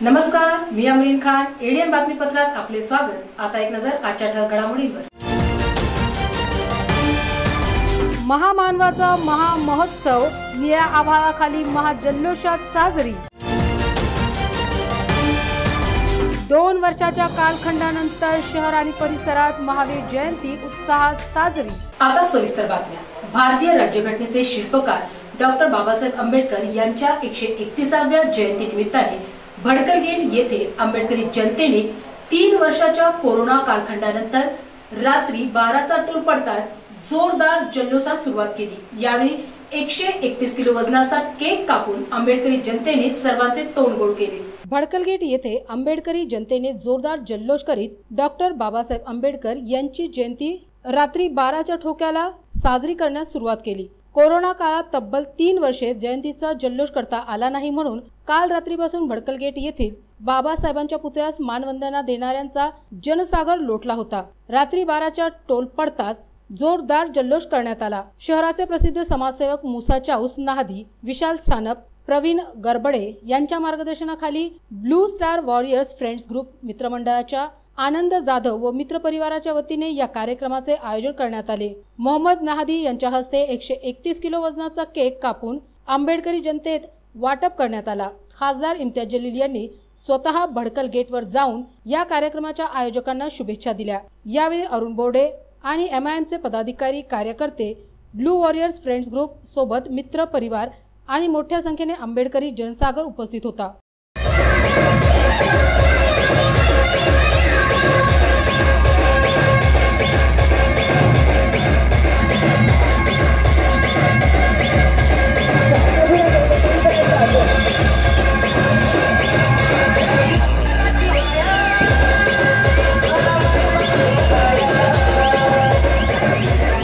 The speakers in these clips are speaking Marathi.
नमस्कार, मी अमरीन खान. एडीएन बातमीपत्रात आपले स्वागत. आता एक नजर आजच्या ठळक घडामोडींवर. महामानवाचा महामहोत्सव निळ्या आभाळाखाली महाजल्लोषात साजरी. 2 वर्षाच्या कालखंडानंतर शहर आणि परिसरात महावीर जयंती उत्साहात साजरी. आता सविस्तर बातम्या. भारतीय राज्यघटनेचे शिल्पकार डॉक्टर बाबासाहेब आंबेडकर यांच्या 131व्या जयंती निमित्ताने भडकल गेट येथे आंबेडकरी जनतेने 3 वर्षाच्या कोरोना कालखंडानंतर रात्री 12चा टोल पडताच जोरदार जल्लोषास सुरुवात केली. यावेळी 131 किलो वजनाचा केक कापून आंबेडकरी जनतेने सर्वांचे तोंड गोड केले. भडकल गेट येथे आंबेडकरी जनतेने जोरदार जल्लोष करीत डॉक्टर बाबासाहेब आंबेडकर यांची जयंती रात्री 12च्या ठोक्याला साजरी करण्यास सुरुवात केली. कोरोना काळात तब्बल 3 वर्षे जयंतीचा जल्लोष करता आला नाही, म्हणून काल रात्रीपासून भडकल गेट येथील बाबासाहेबांच्या पुतळ्यास मानवंदना देणाऱ्यांचा जनसागर लोटला होता. रात्री 12च्या टोल पडताच जोरदार जल्लोष करण्यात आला. शहराचे प्रसिद्ध समाजसेवक मुसा चाऊस नाहदी, विशाल सानप, प्रवीण गरबडे यांच्या मार्गदर्शनाखाली blue star warriors friends group मित्रमंडळाच्या आनंद जाधव व मित्र परिवाराच्या वतीने या कार्यक्रमाचे आयोजन करण्यात आले. मोहम्मद नाहदी यांच्या हस्ते 131 किलो वजनाचा केक कापून आंबेडकरी जनतेत वाटप करण्यात आला. खासदार इम्तियाज जलील यांनी स्वतः भडकल गेटवर जाऊन या कार्यक्रमाच्या आयोजकांना शुभेच्छा दिल्या. यावेळी अरुण बोर्डे आणि MIMचे पदाधिकारी, कार्यकर्ते, ब्लू वॉरियर्स फ्रेंड्स ग्रुप सोबत मित्र परिवार आणि मोठ्या संख्येने आंबेडकरी जनसागर उपस्थित होता.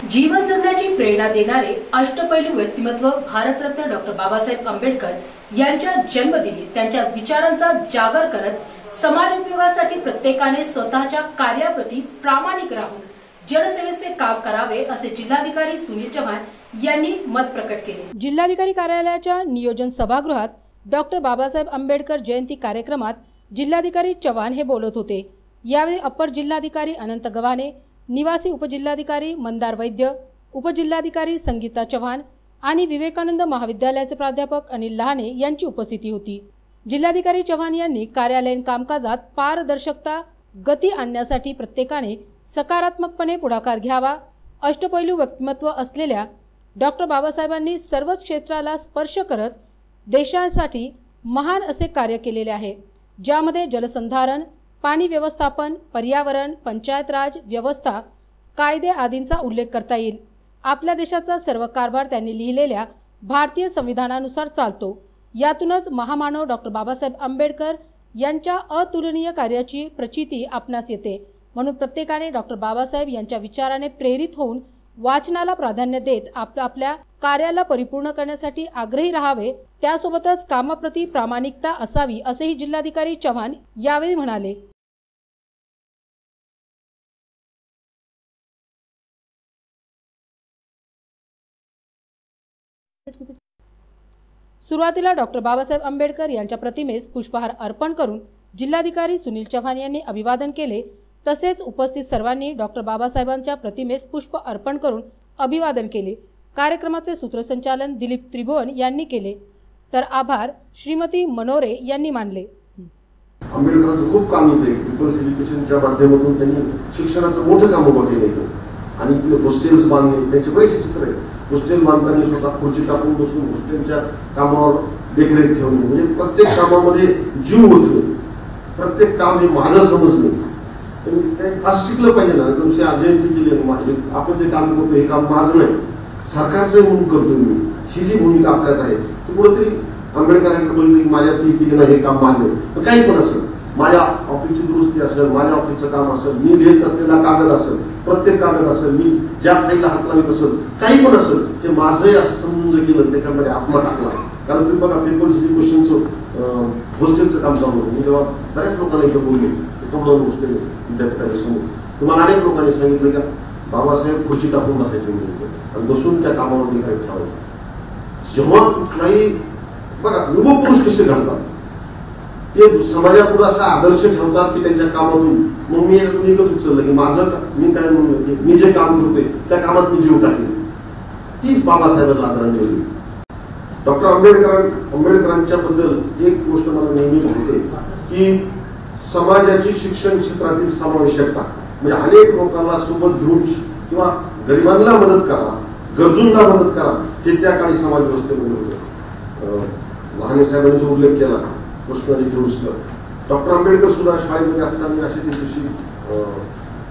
जीवन जगण्याची प्रेरणा देणारे अष्टपैलू व्यक्तिमत्व भारतरत्न डॉक्टर बाबासाहेब आंबेडकर यांच्या जन्मदिनी त्यांच्या विचारांचा जागर करत समाज उपयोगासाठी प्रत्येकाने स्वतःच्या कार्याप्रती प्रामाणिक राहून जनसेवेचे काम करावे असे जिल्हाधिकारी सुनील चव्हाण यांनी मत प्रकट केले. जिल्हाधिकारी कार्यालयाच्या नियोजन सभागृहात डॉक्टर बाबासाहेब आंबेडकर जयंती कार्यक्रमात जिल्हाधिकारी चव्हाण हे बोलत होते. यावेळी अपर जिल्हाधिकारी अनंत गव्हाणे, निवासी उपजिल्हाधिकारी मंदार वैद्य, उपजिल्हाधिकारी संगीता चव्हाण आणि विवेकानंद महाविद्यालयाचे प्राध्यापक अनिल लहाने यांची उपस्थिती होती. जिल्हाधिकारी चव्हाण यांनी कार्यालयीन कामकाजात पारदर्शकता, गती आणण्यासाठी प्रत्येकाने सकारात्मकपणे पुढाकार घ्यावा. अष्टपैलू व्यक्तिमत्व असलेल्या डॉक्टर बाबासाहेबांनी सर्वच क्षेत्राला स्पर्श करत देशासाठी महान असे कार्य केलेले आहे, ज्यामध्ये जलसंधारण, पाणी व्यवस्थापन, पर्यावरण, पंचायत राज व्यवस्था, कायदे आदींचा उल्लेख करता येईल. आपल्या देशाचा सर्व कारभार त्यांनी लिहिलेल्या भारतीय संविधानानुसार चालतो. यातूनच महामानव डॉक्टर बाबासाहेब आंबेडकर यांच्या अतुलनीय कार्याची प्रचिती आपणास येते. म्हणून प्रत्येकाने डॉक्टर बाबासाहेब यांच्या विचाराने प्रेरित होऊन वाचनाला प्राधान्य देत आपल्या कार्याला परिपूर्ण करण्यासाठी आग्रही राहावे. त्यासोबतच कामाप्रती प्रामाणिकता असावी असेही जिल्हाधिकारी चव्हाण यावेळी म्हणाले. सुरुवातीला डॉक्टर बाबासाहेब आंबेडकर यांच्या प्रतिमेस पुष्पहार अर्पण करून जिल्हाधिकारी सुनील चव्हाण यांनी अभिवादन केले. तसेच उपस्थित सर्वांनी डॉक्टर बाबासाहेबांच्या प्रतिमेस पुष्प अर्पण करून अभिवादन केले. कार्यक्रमाचे सूत्रसंचालन दिलीप त्रिभुवन यांनी केले, तर आभार श्रीमती मनोरे यांनी मानले. आंबेडकरांचं खूप काम होते. पीपल्स एज्युकेशनच्या माध्यमातून त्यांनी शिक्षणाचं मोठं काम उभं केलं आणि इथले हॉस्टेल्स बांधले. त्यांचे बरेचसे चित्र आहे. हॉस्टेल बांधताना स्वतः खुर्ची टाकून बसून हॉस्टेलच्या कामावर देखरेख ठेवणे, म्हणजे प्रत्येक कामामध्ये जीव होतो. प्रत्येक काम हे माझं समजणे असं शिकलं पाहिजे ना. तुमची जयंती केली, आपण जे काम करतो हे काम माझं नाही, सरकारचं म्हणून करतो मी. ही जी भूमिका आपल्यात आहे ती कुठेतरी आंबेडकरांकडे बघितली, माझ्यात केली ना हे काम माझं. काही पण असं माझ्या ऑफिसची दुरुस्ती असेल, माझ्या ऑफिसचं काम असेल, मी लिहित असलेला कागद असेल, प्रत्येक कागद असेल, मी ज्या फाईलला हात लावित असेल, काही पण असेल, ते माझंही असं समजून केलं, त्याच्यामध्ये आत्मा टाकला. कारण तुम्ही बघा पीपल्स एज्युकेशनचं हॉस्टेलचं काम चालू होतं. मी जेव्हा बऱ्याच लोकांना इथं बोलले कमळन हॉस्टेल विद्यापीठाच्या समोर, तुम्हाला अनेक लोकांनी सांगितलं की बाबासाहेब खुर्ची टाकून बसायचे म्हणजे आणि बसून त्या कामावरती काही ठेवायचं. जेव्हा कुठलाही बघा युग पुरुष कसे घडतात, ते समाजापुढे असा आदर्श ठेवतात की त्यांच्या कामातून. मग मी एकच उचललं की माझं मी काय म्हणलं की मी जे काम करतोय त्या कामात मी जीव टाकेन. तीच बाबासाहेबांना आदरांजली. डॉक्टर आंबेडकरांच्या बद्दल एक गोष्ट मला नेहमी म्हणते की समाजाची शिक्षण क्षेत्रातील समावेशकता, म्हणजे अनेक लोकांना सोबत घेऊन किंवा गरिबांना मदत करा, गरजूंना मदत करा, हे त्या काळी समाज व्यवस्थेमध्ये होतं. लहाने साहेबांनी जो उल्लेख केला कृष्णाजी केळुसकर, डॉक्टर आंबेडकर सुद्धा शाळेमध्ये असताना अशी त्या दिवशी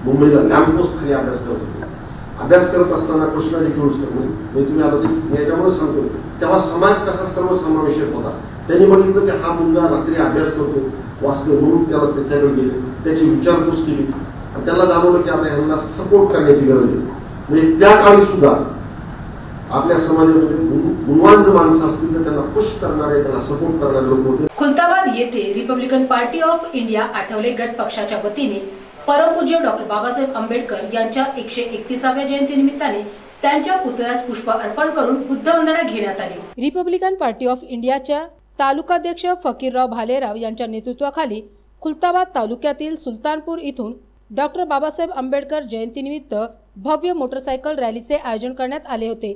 मुंबईला लॅम्पपोस्ट खाली अभ्यास करत होते. अभ्यास करत असताना कृष्णाजी केळुसकर म्हणजे तुम्ही आता मी याच्यामुळे सांगतो, तेव्हा समाज कसा सर्वसमावेशक होता. त्यांनी बघितलं की हा मुलगा रात्री अभ्यास करतो, वाचतो, म्हणून त्याला त्याच्याकडे गेले, त्याची विचारपूस केली आणि त्याला जाणवलं की आता ह्यांना सपोर्ट करण्याची गरज आहे. म्हणजे त्या काळी सुद्धा आपल्या समाजामध्ये गुणवान जर माणसं असतील तर त्यांना पुश करणारे, त्यांना सपोर्ट करणारे लोक होते. खुलताबाद येथे Republican party of India Athawale गट पक्षाच्या वतीने परमपूज्य डॉक्टर बाबासाहेब आंबेडकर यांच्या 131व्या जयंती निमित्ताने त्यांच्या पुतळ्यास पुष्प अर्पण करून बुद्धवंदना घेण्यात आली. रिपब्लिकन पार्टी ऑफ इंडियाच्या तालुकाध्यक्ष फकीरराव भालेराव यांच्या नेतृत्वाखाली खुलताबाद तालुक्यातील सुलतानपूर इथून डॉक्टर बाबासाहेब आंबेडकर जयंतीनिमित्त भव्य मोटरसायकल रॅलीचे आयोजन करण्यात आले होते.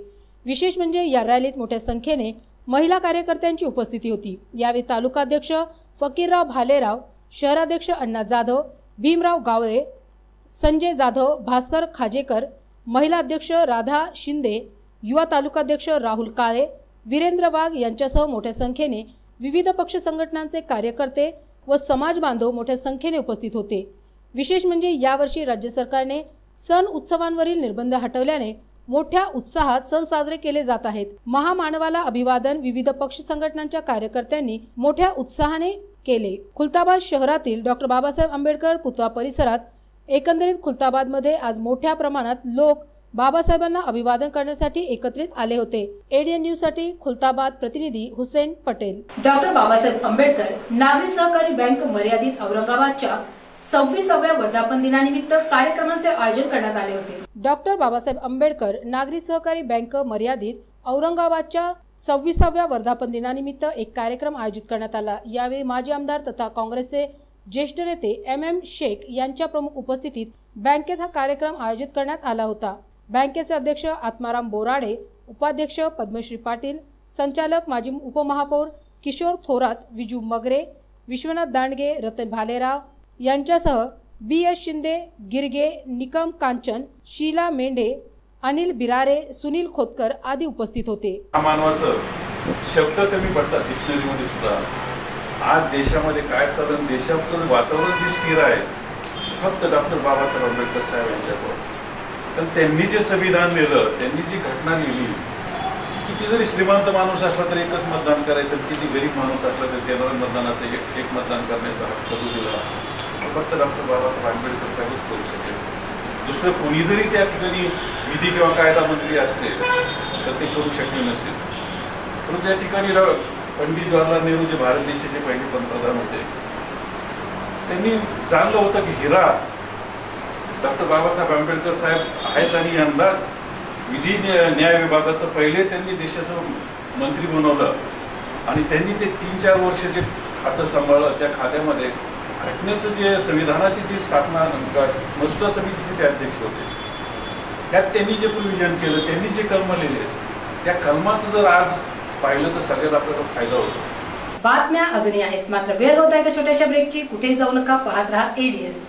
विशेष म्हणजे या रॅलीत मोठ्या संख्येने महिला कार्यकर्त्यांची उपस्थिती होती. यावेळी तालुकाध्यक्ष फकीरराव भालेराव, शहराध्यक्ष अण्णा जाधव, भीमराव गावळे, संजय जाधव, भास्कर खाजेकर, महिला अध्यक्ष राधा शिंदे, युवा तालुकाध्यक्ष राहुल काळे, वीरेंद्र वाघ यांच्यासह मोठ्या संख्येने विविध पक्ष संघटनांचे कार्यकर्ते व समाज बांधव मोठ्या संख्येने उपस्थित होते. विशेष म्हणजे यावर्षी राज्य सरकारने सण उत्सवांवरील निर्बंध हटवल्याने मोठ्या उत्साहात सण साजरे केले जात आहेत. महामानवाला अभिवादन विविध पक्ष संघटनांच्या कार्यकर्त्यांनी मोठ्या उत्साहाने केले. खुलताबाद शहरातील डॉक्टर बाबासाहेब आंबेडकर पुतळा परिसरात एकंदरीत खुलताबादमध्ये आज मोठ्या प्रमाणात लोक बाबासाहेबांना अभिवादन करण्यासाठी एकत्रित आले होते. एडीएन न्यूज साठी खुलताबाद प्रतिनिधी हुसेन पटेल. डॉक्टर बाबासाहेब आंबेडकर नागरी सहकारी बँक मर्यादित औरंगाबादच्या 26व्या वर्धापन दिनानिमित्त कार्यक्रमाचे आयोजन करण्यात आले होते. डॉक्टर बाबासाहेब आंबेडकर नागरी सहकारी बँक मर्यादित औरंगाबादच्या 26व्या वर्धापन दिनानिमित्त एक कार्यक्रम आयोजित करण्यात आला. यावेळी माजी आमदार तथा काँग्रेसचे ज्येष्ठ नेते MM शेख यांच्या प्रमुख उपस्थितीत बँकेत हा कार्यक्रम आयोजित करण्यात आला होता. बँकेचे अध्यक्ष आत्माराम बोराडे, उपाध्यक्ष पद्मश्री पाटील, संचालक माजी उपमहापौर किशोर थोरात, विजू मगरे, विश्वनाथ दांडगे, रतन भालेराव यांच्यासह BS शिंदे, गिरगे, निकम कांचन, शीला मेंढे, अनिल बिरारे, सुनील खोतकर आदी उपस्थित होते. मानवाचं शब्द कमी पडतात डिक्शनरीमध्ये सुद्धा. आज देशामध्ये काय चाललं, देशाचं वातावरण जे स्थिर आहे फक्त डॉक्टर बाबासाहेब आंबेडकर साहेब यांच्यावर. पण त्यांनी जे संविधान लिहिलं, त्यांनी जी घटना लिहिली, किती जरी श्रीमंत माणूस असला तर एकच मतदान करायचं, किती गरीब माणूस असला तर जनरल मतदानाचं एक मतदान करण्याचा हक्क दिला फक्त डॉक्टर बाबासाहेब आंबेडकर साहेबच करू शकेल. दुसरं कोणी जरी त्या ठिकाणी विधी किंवा कायदा मंत्री असले तर ते करू शकले नसतील. परंतु त्या ठिकाणी पंडित जवाहरलाल नेहरू जे भारत देशाचे पहिले पंतप्रधान होते, त्यांनी जाणलं होतं की हिरा डॉक्टर बाबासाहेब आंबेडकर साहेब आहेत आणि यंदा विधी न्याय विभागाचं पहिले त्यांनी देशाचं मंत्री बनवलं आणि त्यांनी ते 3-4 वर्ष जे खातं सांभाळलं, त्या खात्यामध्ये घटनेचं जे संविधानाची जी स्थापना मसुदा समितीचे ते अध्यक्ष होते. त्यात त्यांनी जे प्रोव्हिजन केलं, त्यांनी जे कलम लिहिले, त्या कलमाचं जर आज पाहिलं तर सगळ्यात आपल्याला फायदा होतो. बातम्या अजूनही आहेत, मात्र वेळ होत आहे का छोट्याशा ब्रेकची. कुठेही जाऊ नका, पाहत रहा एडीएन.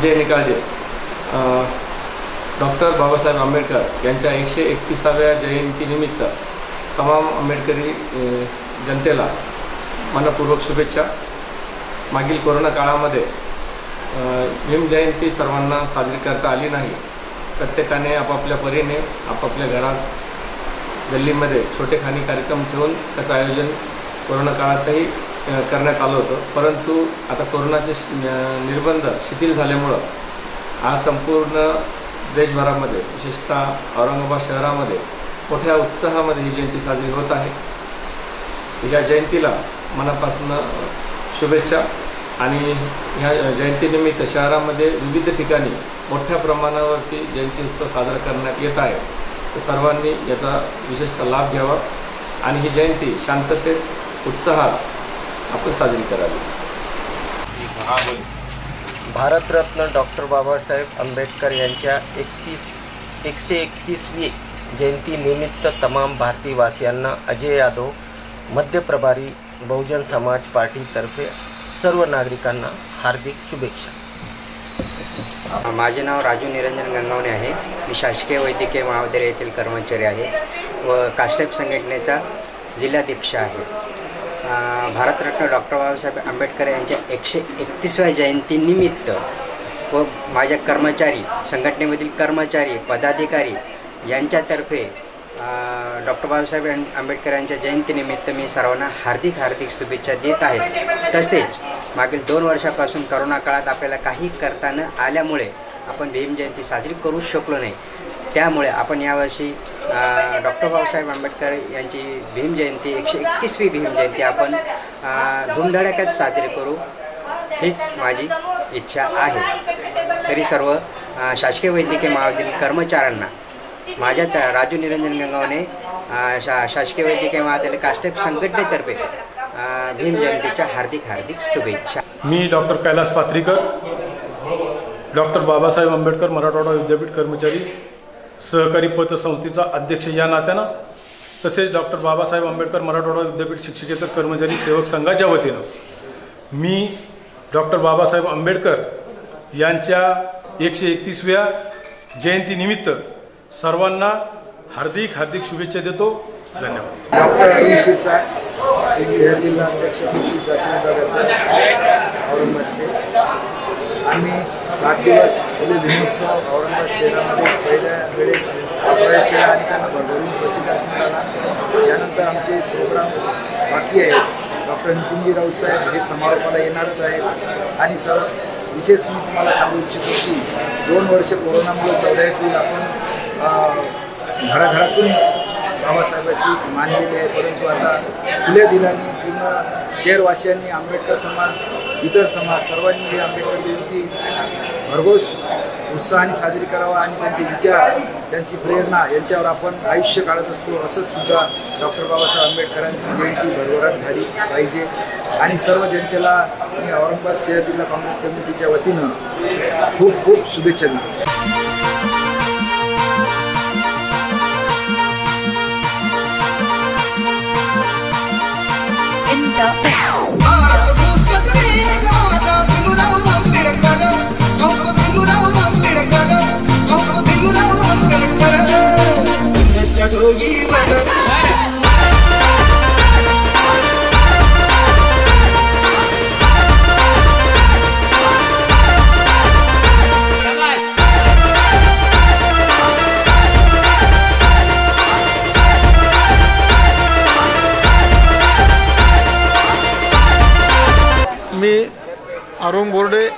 विजय निकाळजे डॉक्टर बाबासाहेब आंबेडकर यांच्या 131व्या जयंतीनिमित्त तमाम आंबेडकरी जनतेला मनपूर्वक शुभेच्छा। मागील कोरोना काळामध्ये भीम जयंती सर्वांना साजरी करता आली नाही। प्रत्येकाने आपापल्या परीने आपापल्या घरात गल्लीमध्ये छोटेखानी कार्यक्रम ठेवून त्याचं आयोजन कोरोना काळातही करण्यात आलं होतं, परंतु आता कोरोनाचे निर्बंध शिथिल झाल्यामुळं आज संपूर्ण देशभरामध्ये विशेषतः औरंगाबाद शहरामध्ये मोठ्या उत्साहामध्ये ही जयंती साजरी होत आहे। या जयंतीला मनापासून शुभेच्छा। आणि ह्या जयंतीनिमित्त शहरामध्ये विविध ठिकाणी मोठ्या प्रमाणावरती जयंती उत्सव साजरा करण्यात येत आहे, तर सर्वांनी याचा विशेषतः लाभ घ्यावा आणि ही जयंती शांततेत उत्साहात आपण साजरी करावी। भारतरत्न डॉक्टर बाबासाहेब आंबेडकर यांच्या 131वी जयंतीनिमित्त तमाम भारतीयवासियांना अजय यादव मध्य प्रभारी बहुजन समाज पार्टीतर्फे सर्व नागरिकांना हार्दिक शुभेच्छा। माझे नाव राजू निरंजन गंगावणे आहे। मी शासकीय वैद्यकीय महाविद्यालय येथील कर्मचारी आहे व कास्टेप संघटनेचा जिल्हाध्यक्ष आहे। भारतरत्न डॉक्टर बाबासाहेब आंबेडकर यांच्या 131व्या जयंतीनिमित्त व माझ्या कर्मचारी संघटनेमधील कर्मचारी पदाधिकारी यांच्यातर्फे डॉक्टर बाबासाहेब आंबेडकर यांच्या जयंतीनिमित्त मी सर्वांना हार्दिक शुभेच्छा देत आहे। तसेच मागील 2 वर्षापासून करोना काळात आपल्याला काही करता न आल्यामुळे आपण भीम जयंती साजरी करू शकलो नाही, त्यामुळे आपण यावर्षी डॉक्टर बाबासाहेब आंबेडकर यांची भीम जयंती 131वी भीम जयंती आपण धुमधडाक्यात साजरी करू हीच माझी इच्छा आहे। तरी सर्व शासकीय वैद्यकीय महाविद्यालय कर्मचाऱ्यांना माझ्या राजू निरंजन गंगावणे शासकीय वैद्यकीय महाविद्यालय कास्टेप संघटनेतर्फे भीम जयंतीच्या हार्दिक शुभेच्छा। मी डॉक्टर कैलास पात्रीकर, डॉक्टर बाबासाहेब आंबेडकर मराठवाडा विद्यापीठ कर्मचारी सहकारी पतसंस्थेचा अध्यक्ष या नात्यानं, तसेच डॉक्टर बाबासाहेब आंबेडकर मराठवाडा विद्यापीठ शिक्षकेतर कर्मचारी सेवक संघाच्या वतीनं मी डॉक्टर बाबासाहेब आंबेडकर यांच्या 131व्या जयंतीनिमित्त सर्वांना हार्दिक शुभेच्छा देतो। धन्यवाद। डॉक्टर अरुण शिरसाट, शहर जिल्हा अध्यक्ष कृषी जाती विभागाचे औरंगाबादचे। आम्ही 7 दिवस फुले भीमोत्सव औरंगाबाद शहरामध्ये पहिल्या वेळेस प्रयोग केला आणि त्यांना भरभरून प्रसिद्ध मिळाला। यानंतर आमचे प्रोग्राम बाकी आहेत। डॉक्टर नितीनजी राऊत साहेब हे समारोपाला येणारच आहेत आणि सर्व विशेष मी तुम्हाला सांगू इच्छितो की 2 वर्ष कोरोनामुळे 14 एप्रिल आपण घराघरातून बाबासाहेबाची मानलेली आहे, परंतु आता खुल्या दिलाने पूर्ण शहरवासियांनी आंबेडकर समाज इतर समाज सर्वांनी ही आंबेडकर जयंती भरघोस उत्साहाने साजरी करावा आणि त्यांचे विचार त्यांची प्रेरणा यांच्यावर आपण आयुष्य काढत असतो असंच सुद्धा डॉक्टर बाबासाहेब आंबेडकरांची जयंती भरभराट झाली पाहिजे। आणि सर्व जनतेला मी औरंगाबाद शहर जिल्हा काँग्रेस कमिटीच्या वतीनं खूप शुभेच्छा देतो। मी अरुण बोर्डे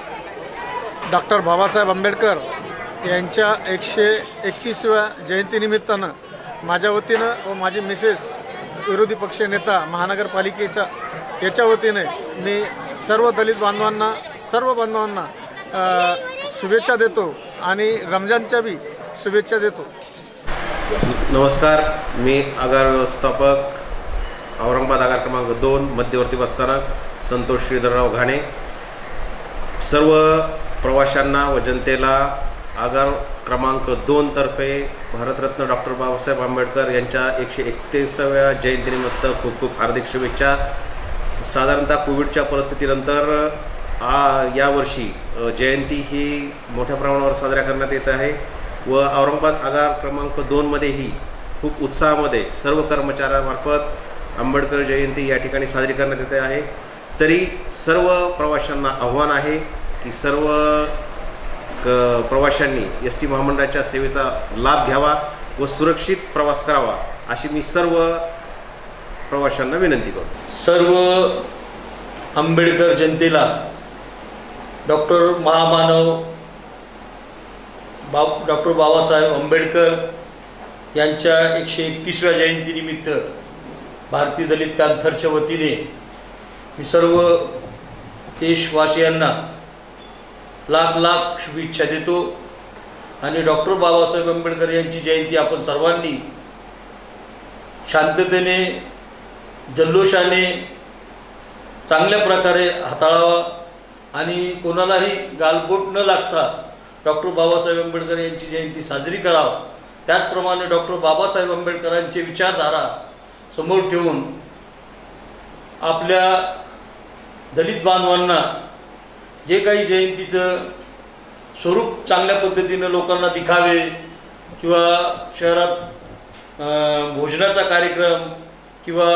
डॉक्टर बाबासाहेब आंबेडकर यांच्या 131व्या जयंतीनिमित्तानं माझ्या वतीनं व माझी मिसेस विरोधी पक्ष नेता महानगरपालिकेच्या याच्या वतीने मी सर्व दलित बांधवांना सर्व बांधवांना शुभेच्छा देतो आणि रमजानच्या बी शुभेच्छा देतो। नमस्कार, मी आगार व्यवस्थापक औरंगाबाद आगार क्रमांक 2 मध्यवर्ती बसस्थानक संतोष श्रीधरराव घाणे। सर्व प्रवाशांना व जनतेला आगार क्रमांक 2 तर्फे भारतरत्न डॉक्टर बाबासाहेब आंबेडकर यांच्या 131व्या जयंतीनिमित्त खूप हार्दिक शुभेच्छा। साधारणतः कोविडच्या परिस्थितीनंतर यावर्षी जयंती ही मोठ्या प्रमाणावर साजरा करण्यात येत आहे व औरंगाबाद आगार क्रमांक 2 मध्येही खूप उत्साहामध्ये सर्व कर्मचाऱ्यांमार्फत आंबेडकर जयंती या ठिकाणी साजरी करण्यात येते आहे। तरी सर्व प्रवाशांना आव्हान आहे की सर्व प्रवाशांनी एस टी महामंडळाच्या सेवेचा लाभ घ्यावा व सुरक्षित प्रवास करावा अशी मी सर्व प्रवाशांना विनंती करतो। सर्व आंबेडकर जनतेला डॉक्टर महामानव डॉक्टर बाबासाहेब आंबेडकर यांच्या 131व्या जयंतीनिमित्त भारतीय दलित पॅंथरच्या वतीने मी सर्व देशवासियांना लाख लाख शुभेच्छा देतो आणि डॉक्टर बाबासाहेब आंबेडकर यांची जयंती आपण सर्वांनी शांततेने जल्लोषाने चांगल्या प्रकारे हाताळावा आणि कोणालाही गालबोट न लागता डॉक्टर बाबासाहेब आंबेडकर यांची जयंती साजरी करावी। त्याचप्रमाणे डॉक्टर बाबासाहेब आंबेडकरांचे विचारधारा समोर ठेवून आपल्या दलित बांधवांना जे काही जयंतीचं स्वरूप चांगल्या पद्धतीने लोकांना दिखावे किंवा शहरात भोजनाचा कार्यक्रम किंवा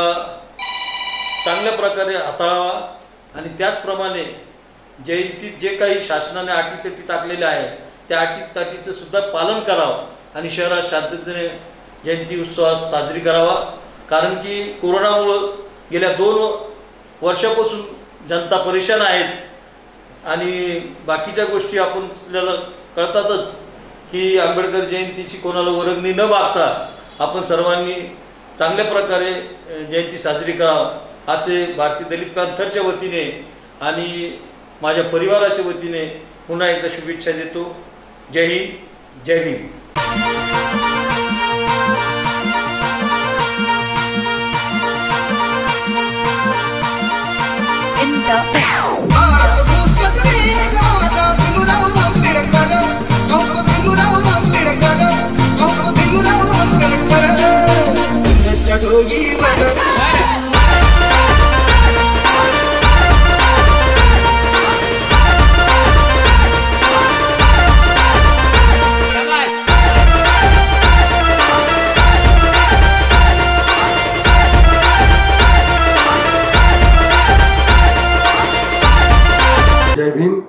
चांगल्या प्रकारे हाताळावा आणि त्याचप्रमाणे जयंतीत जे काही शासनाने अटीतटी टाकलेल्या आहे त्या अटीतटीचं सुद्धा पालन करावं आणि शहरात शांततेने जयंती उत्सवात साजरी करावा। कारण की कोरोनामुळं गेल्या 2 वर्षापासून जनता परेशान आहेत आणि बाकीच्या गोष्टी आपल्याला कळतातच की आंबेडकर जयंतीची कोणाला वर्गणी न मागता आपण सर्वांनी चांगल्या प्रकारे जयंती साजरी करावी असे भारतीय दलित पॅंथरच्या वतीने आणि माझ्या परिवाराच्या वतीने पुन्हा एकदा शुभेच्छा देतो। जय हिंद, जय भीम। जय भीम।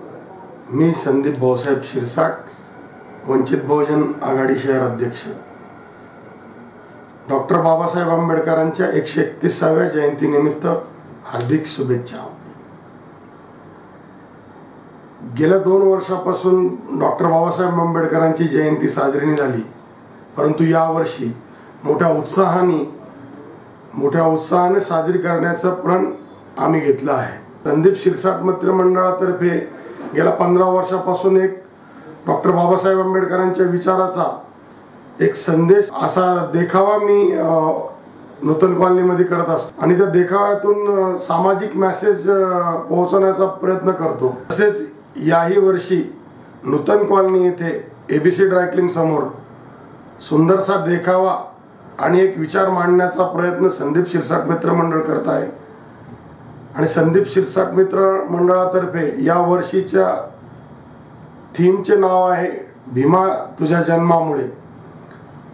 मी संदीप भाऊसाहेब शिरसाट, वंचित बहुजन आघाडी शहर अध्यक्ष। डॉक्टर बाबासाहेब आंबेडकरांच्या 131व्या जयंतीनिमित्त हार्दिक शुभेच्छा। गेल्या 2 वर्षापासून डॉक्टर बाबासाहेब आंबेडकरांची जयंती साजरी नाही झाली, परंतु यावर्षी मोठ्या उत्साहाने साजरी करण्याचा प्रण आम्ही घेतला आहे। संदीप शिरसाट मित्रमंडळातर्फे गेल्या 15 वर्षापासून एक डॉक्टर बाबासाहेब आंबेडकरांच्या विचाराचा एक संदेश असा देखावा मी नूतन कॉलनीमध्ये करत असतो आणि त्या देखाव्यातून सामाजिक मेसेज पोहोचवण्याचा प्रयत्न करतो। तसेच याही वर्षी नूतन कॉलनी येथे ABC ड्रायक्लिंग समोर सुंदरसा देखावा आणि एक विचार मांडण्याचा प्रयत्न संदीप शिरसाट मित्रमंडळ करत आहे आणि संदीप शिरसाट मित्र मंडळातर्फे या वर्षीच्या थीमचे नाव आहे भीमा तुझ्या जन्मामुळे।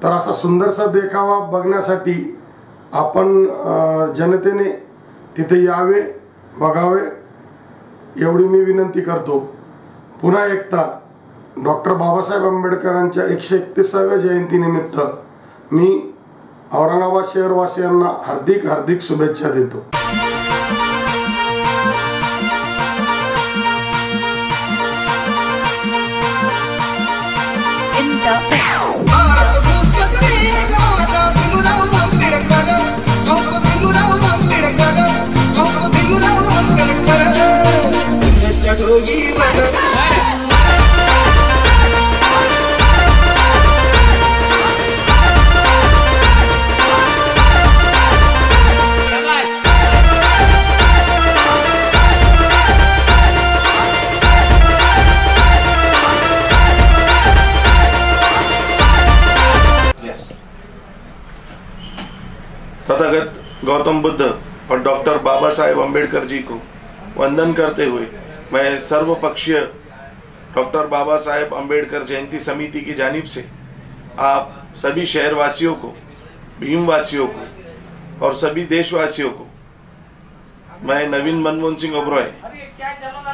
तर असा सुंदरसा देखावा बघण्यासाठी आपण जनतेने तिथे यावे, बघावे एवढी मी विनंती करतो। पुन्हा एकदा डॉक्टर बाबासाहेब आंबेडकरांच्या 131व्या जयंतीनिमित्त मी औरंगाबाद शहरवासियांना हार्दिक हार्दिक शुभेच्छा देतो। तथागत गौतम बुद्ध और डॉक्टर बाबा साहेब अम्बेडकर जी को वंदन करते हुए मैं सर्वपक्षीय डॉक्टर बाबा साहेब अम्बेडकर जयंती समिति की जानिब से आप सभी शहरवासियों को, भीमवासियों को और सभी देशवासियों को मैं नवीन मनमोहन सिंह ओबरॉय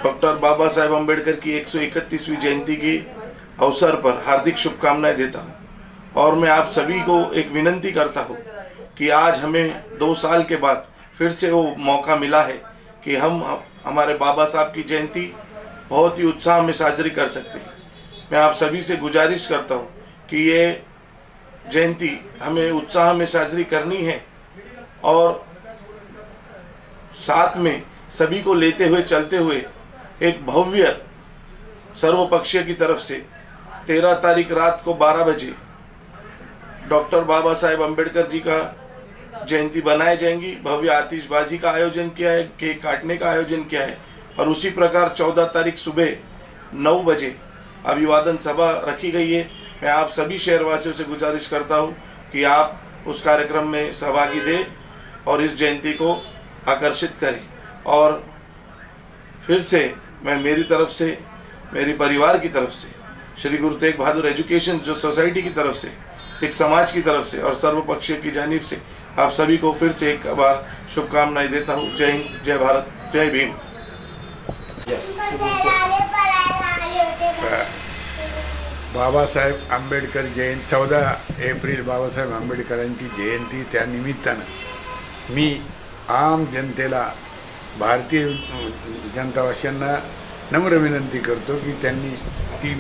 डॉक्टर बाबा साहेब अम्बेडकर की 131वीं जयंती की अवसर पर हार्दिक शुभकामनाएं देता हूं। और मैं आप सभी को एक विनंती करता हूं कि आज हमें 2 साल के बाद फिर से वो मौका मिला है कि हम हमारे बाबा साहब की जयंती बहुत ही उत्साह में साजरी कर सकते हैं। मैं आप सभी से गुजारिश करता हूं कि ये जयंती हमें उत्साह में साजरी करनी है और साथ में सभी को लेते हुए चलते हुए एक भव्य सर्वपक्षीय की तरफ से 13 तारीख रात को 12 बजे डॉक्टर बाबा साहेब अम्बेडकर जी का जयंती बनाई जाएंगी। भव्य आतिशबाजी का आयोजन किया है, केक काटने का आयोजन किया है और उसी प्रकार 14 तारीख सुबह 9 बजे अभिवादन सभा रखी गई है। मैं आप सभी शहरवासियों से गुजारिश करता हूं कि आप उस कार्यक्रम में सहभागी दें और इस जयंती को आकर्षित करें। और फिर से मैं मेरी तरफ से, मेरे परिवार की तरफ से, श्री गुरु तेग बहादुर एजुकेशन जो सोसाइटी की तरफ से, सिख समाज की तरफ से और सर्वपक्षीय की जानिब से आप सभी को फिर से एक बार शुभकामनाएं देता हूं। जय हिंद, जय भारत, जय भीम। बाबासाहेब आंबेडकर जयंती 14 एप्रिल बाबासाहेब आंबेडकरांची जयंती, त्या निमित्तानं मी आम जनतेला, भारतीय जनतावासियांना नम्र विनंती करतो की त्यांनी ती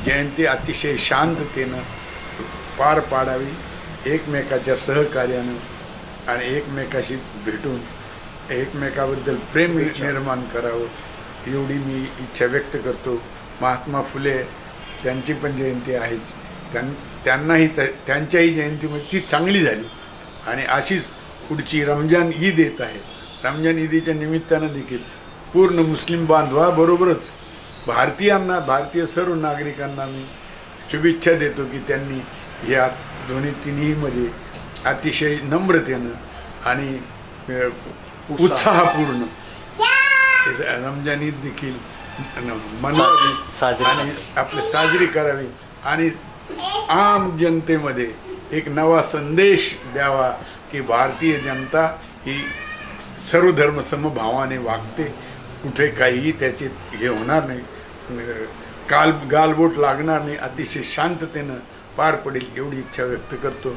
जयंती अतिशय शांततेनं पार पाडावी, एकमेकाच्या सहकार्यानं आणि एकमेकाशी भेटून एकमेकाबद्दल प्रेम निर्माण करावं एवढी मी इच्छा व्यक्त करतो। महात्मा फुले त्यांची पण जयंती आहेच, त्यांनाही त्यांच्याही जयंतीमध्ये ती चांगली झाली आणि अशीच पुढची रमजान ईद येत आहे। रमजान ईदीच्या निमित्तानं देखील पूर्ण मुस्लिम बांधवाबरोबरच भारतीयांना, भारतीय सर्व नागरिकांना मी शुभेच्छा देतो की त्यांनी या तिन्हीमध्ये अतिशय नम्रतेनं आणि उत्साहपूर्ण रमजान ईद देखील मनावी आणि आपले साजरी करावी आणि आम जनतेमध्ये एक नवा संदेश द्यावा की भारतीय जनता ही सर्व धर्म समभावाने वागते, कुठे काहीही त्याचे हे होणार नाही, गालबोट लागणार नाही, अतिशय शांततेनं पार पडेल एवढी इच्छा व्यक्त करतो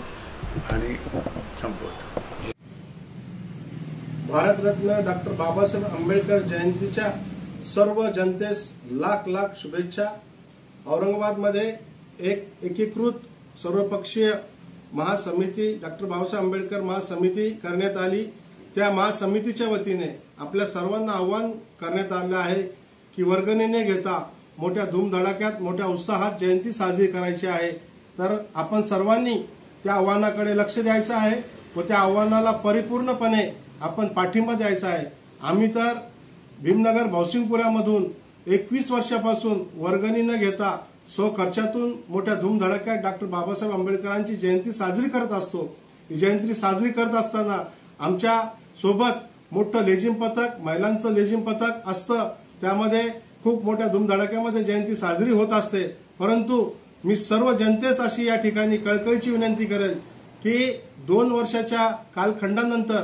आणि संपवतो। भारतरत्न डॉक्टर बाबासाहेब आंबेडकर जयंतीच्या सर्व जनतेस लाख लाख शुभेच्छा। औरंगाबादमध्ये एक एकीकृत सर्वपक्षीय महासमिती, डॉक्टर बाबासाहेब आंबेडकर महासमिती करण्यात आली। त्या महासमितीच्या वतीने आपल्या सर्वांना आवाहन करण्यात आले आहे की वर्गणी न घेता मोठ्या धूमधडाक्यात, मोठ्या उत्साहात जयंती साजरी करायची आहे। तर आपण सर्वांनी त्या आव्हानाकडे लक्ष द्यायचं आहे व त्या आव्हानाला परिपूर्णपणे आपण पाठिंबा द्यायचा आहे। आम्ही तर भीमनगर भावसिंगपुऱ्यामधून 21 वर्षापासून वर्गणी न घेता खर्चातून मोठ्या धूमधडाक्यात डॉक्टर बाबासाहेब आंबेडकरांची जयंती साजरी करत असतो। ही जयंती साजरी करत असताना आमच्या सोबत मोठं लेझिम पथक, महिलांचं लेझिम पथक असतं, त्यामध्ये खूप मोठ्या धूमधडाक्यामध्ये जयंती साजरी होत असते। परंतु मी सर्व जनतेस अशी या ठिकाणी कळकळीची विनंती करेल की 2 वर्षाच्या कालखंडानंतर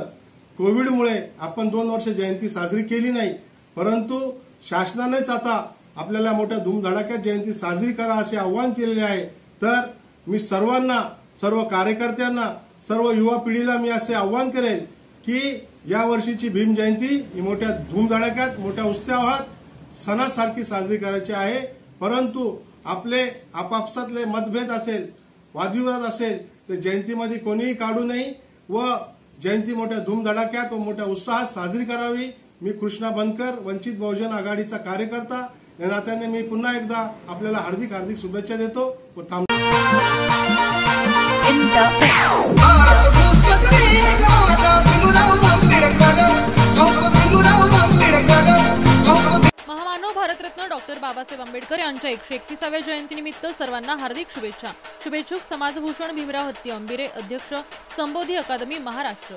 कोविडमुळे आपण 2 वर्ष जयंती साजरी केली नाही, परंतु शासनानेच आता आपल्याला मोठ्या धूमधडाक्यात जयंती साजरी करा असे आवाहन केलेले आहे। तर मी सर्वांना, सर्व कार्यकर्त्यांना, सर्व युवा पिढीला मी असे आवाहन करेल की या वर्षीची भीम जयंती ही मोठ्या धूमधडाक्यात, मोठ्या उत्साहात सणासारखी साजरी करायची आहे। परंतु आपले आपापसातले मतभेद असेल, वादविवाद असेल तर जयंतीमध्ये कोणीही काढू नये व जयंती मोठ्या धूमधडाक्यात व मोठ्या उत्साहात साजरी करावी। मी कृष्णा बनकर, वंचित बहुजन आघाडीचा कार्यकर्ता या नात्याने मी पुन्हा एकदा आपल्याला हार्दिक हार्दिक शुभेच्छा देतो व थांबतो। महामानव भारतरत्न डॉक्टर बाबासाहेब आंबेडकर यांच्या 131व्या जयंतीनिमित्त सर्वांना हार्दिक शुभेच्छा। शुभेच्छुक समाजभूषण भीमराव हत्ती अंबिरे, अध्यक्ष संबोधी अकादमी महाराष्ट्र।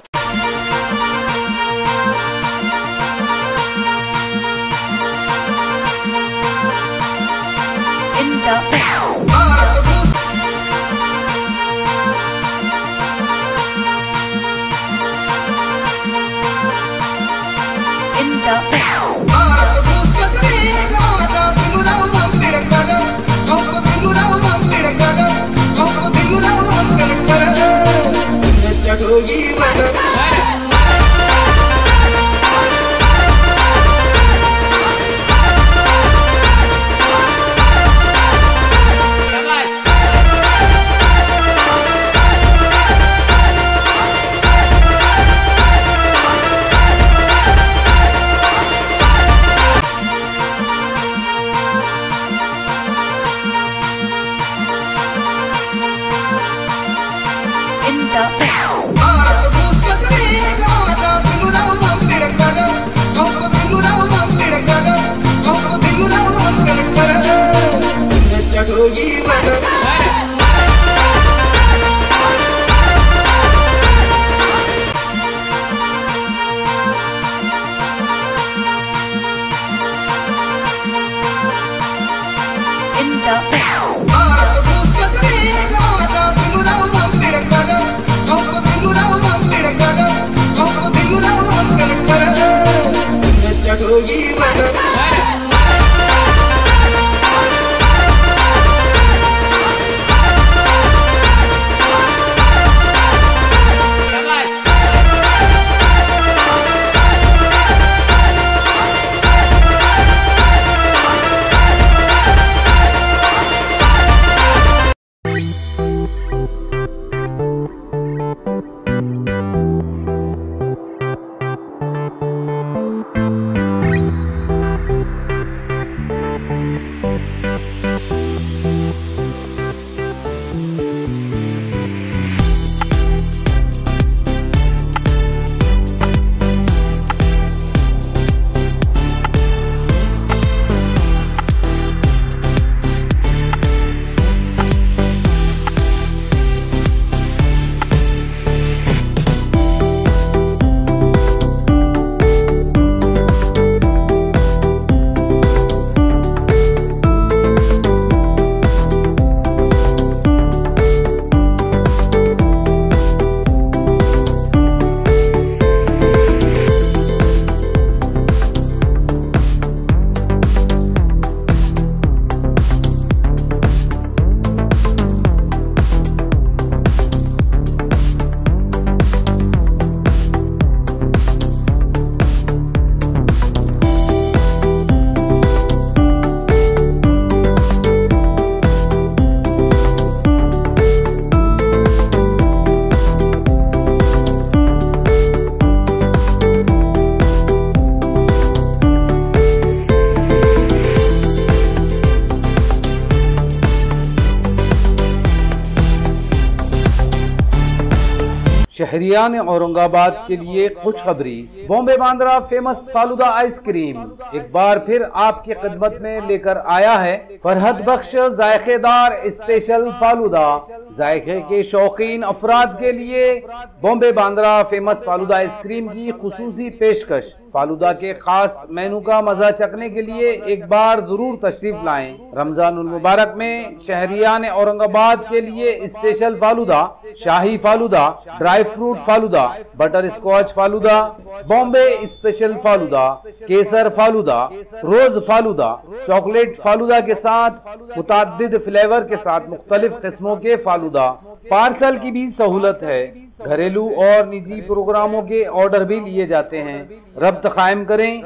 शहरियान औरंगाबाद के लिए खुशखबरी, बॉम्बे बांद्रा फेमस फालूदा आइसक्रीम एक बार फिर आपकी खिदमत में लेकर आया है फरहत बख्श जायकेदार स्पेशल फालूदा। जायके के शौकीन अफराद के लिए बॉम्बे बांद्रा फेमस फालूदा आइसक्रीम की खुसूसी पेशकश। फालूदा के खास मेनू का मजा चखने के लिए एक बार जरूर तशरीफ लाएं। रमजानुल मुबारक में शहरियान औरंगाबाद के लिए special falooda, shahi falooda, dry fruit falooda, butterscotch falooda, Bombay special falooda, kesar falooda, rose falooda, chocolate falooda के साथ मुताद्दिद फ्लेवर के साथ मुख्तलिफ किस्मों के फालूदा। पार्सल की भी सहूलत है। घरेलू और निजी प्रोग्रामों के ऑर्डर भी लिए जाते हैं। रब्त कायम करें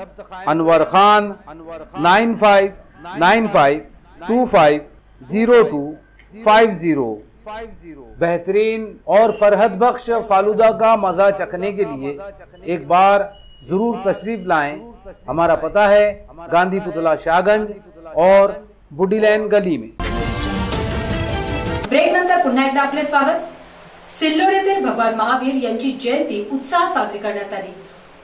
अनवर खान 9595250250। बेहतरीन और फरहत बख्श फालूदा का मजा चखने के लिए एक बार जरूर तशरीफ लाएं। हमारा पता है गांधी पुतला शाहगंज और बुडी लाइन गली में। ब्रेक नंतर पुन्हा एकदा आपले स्वागत। सिल्लोड येथे भगवान महावीर यांची जयंती उत्साहात साजरी करण्यात आली।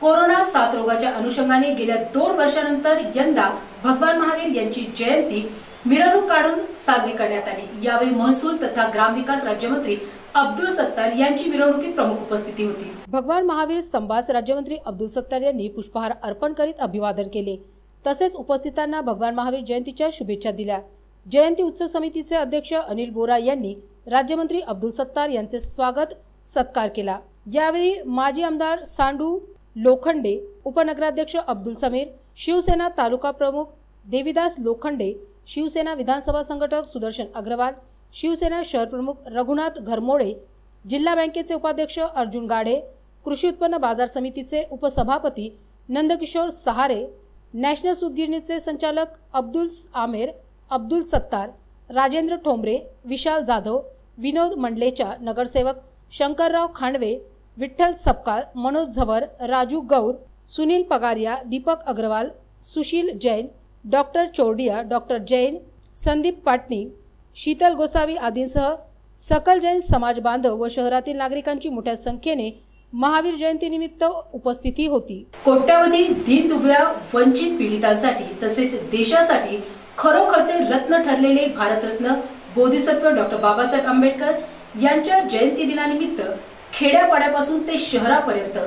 कोरोना साथ रोगाच्या अनुषंगाने गेल्या 2 वर्षानंतर यंदा भगवान महावीर यांची जयंती मिरवणूक काढून साजरी करण्यात आली। यावेळी महसूल तथा ग्रामविकास राज्यमंत्री अब्दुल सत्तार यांची मिरवणुकीत प्रमुख उपस्थिती होती। भगवान महावीर स्तंभास राज्यमंत्री अब्दुल सत्तार यांनी पुष्पहार अर्पण करीत अभिवादन केले। तसेच उपस्थितांना भगवान महावीर जयंतीच्या शुभेच्छा दिल्या। जयंती उत्सव समितीचे अध्यक्ष अनिल बोरा यांनी राज्यमंत्री अब्दुल सत्तार यांचे स्वागत सत्कार केला। यावेळी माजी आमदार सांडू लोखंडे, उपनगराध्यक्ष अब्दुल समीर, शिवसेना तालुका प्रमुख देवीदास लोखंडे, शिवसेना विधानसभा संघटक सुदर्शन अग्रवाल, शिवसेना शहर प्रमुख रघुनाथ घरमोडे, जिल्हा बँकेचे उपाध्यक्ष अर्जुन गाडे, कृषी उत्पन्न बाजार समितीचे उपसभापती नंदकिशोर सहारे, नॅशनल सूतगिरणीचे संचालक अब्दुल आमेर, अब्दुल सत्तार, राजेंद्र ठोंबरे, विशाल जाधव, विनोद मंडलेचा, नगरसेवक शंकरराव खांडवे, विठ्ठल सपकाळ, मनोज झवर, राजू गौर, सुनील पगारिया, दीपक अग्रवाल, सुशील जैन, डॉक्टर चोरडिया, डॉक्टर जैन, संदीप पाटणी, शीतल गोसावी आदींसह सकल जैन समाज बांधव व शहरातील नागरिकांची मोठ्या संख्येने महावीर जयंतीनिमित्त उपस्थिती होती। कोट्यावधी दीनदुबळ्या वंचित पीडितांसाठी तसेच देशासाठी खरोखरचे रत्न ठरलेले भारतरत्न बोधिसत्व डॉक्टर बाबासाहेब आंबेडकर यांच्या जयंती दिनानिमित्त खेड्यापाड्यापासून ते शहरापर्यंत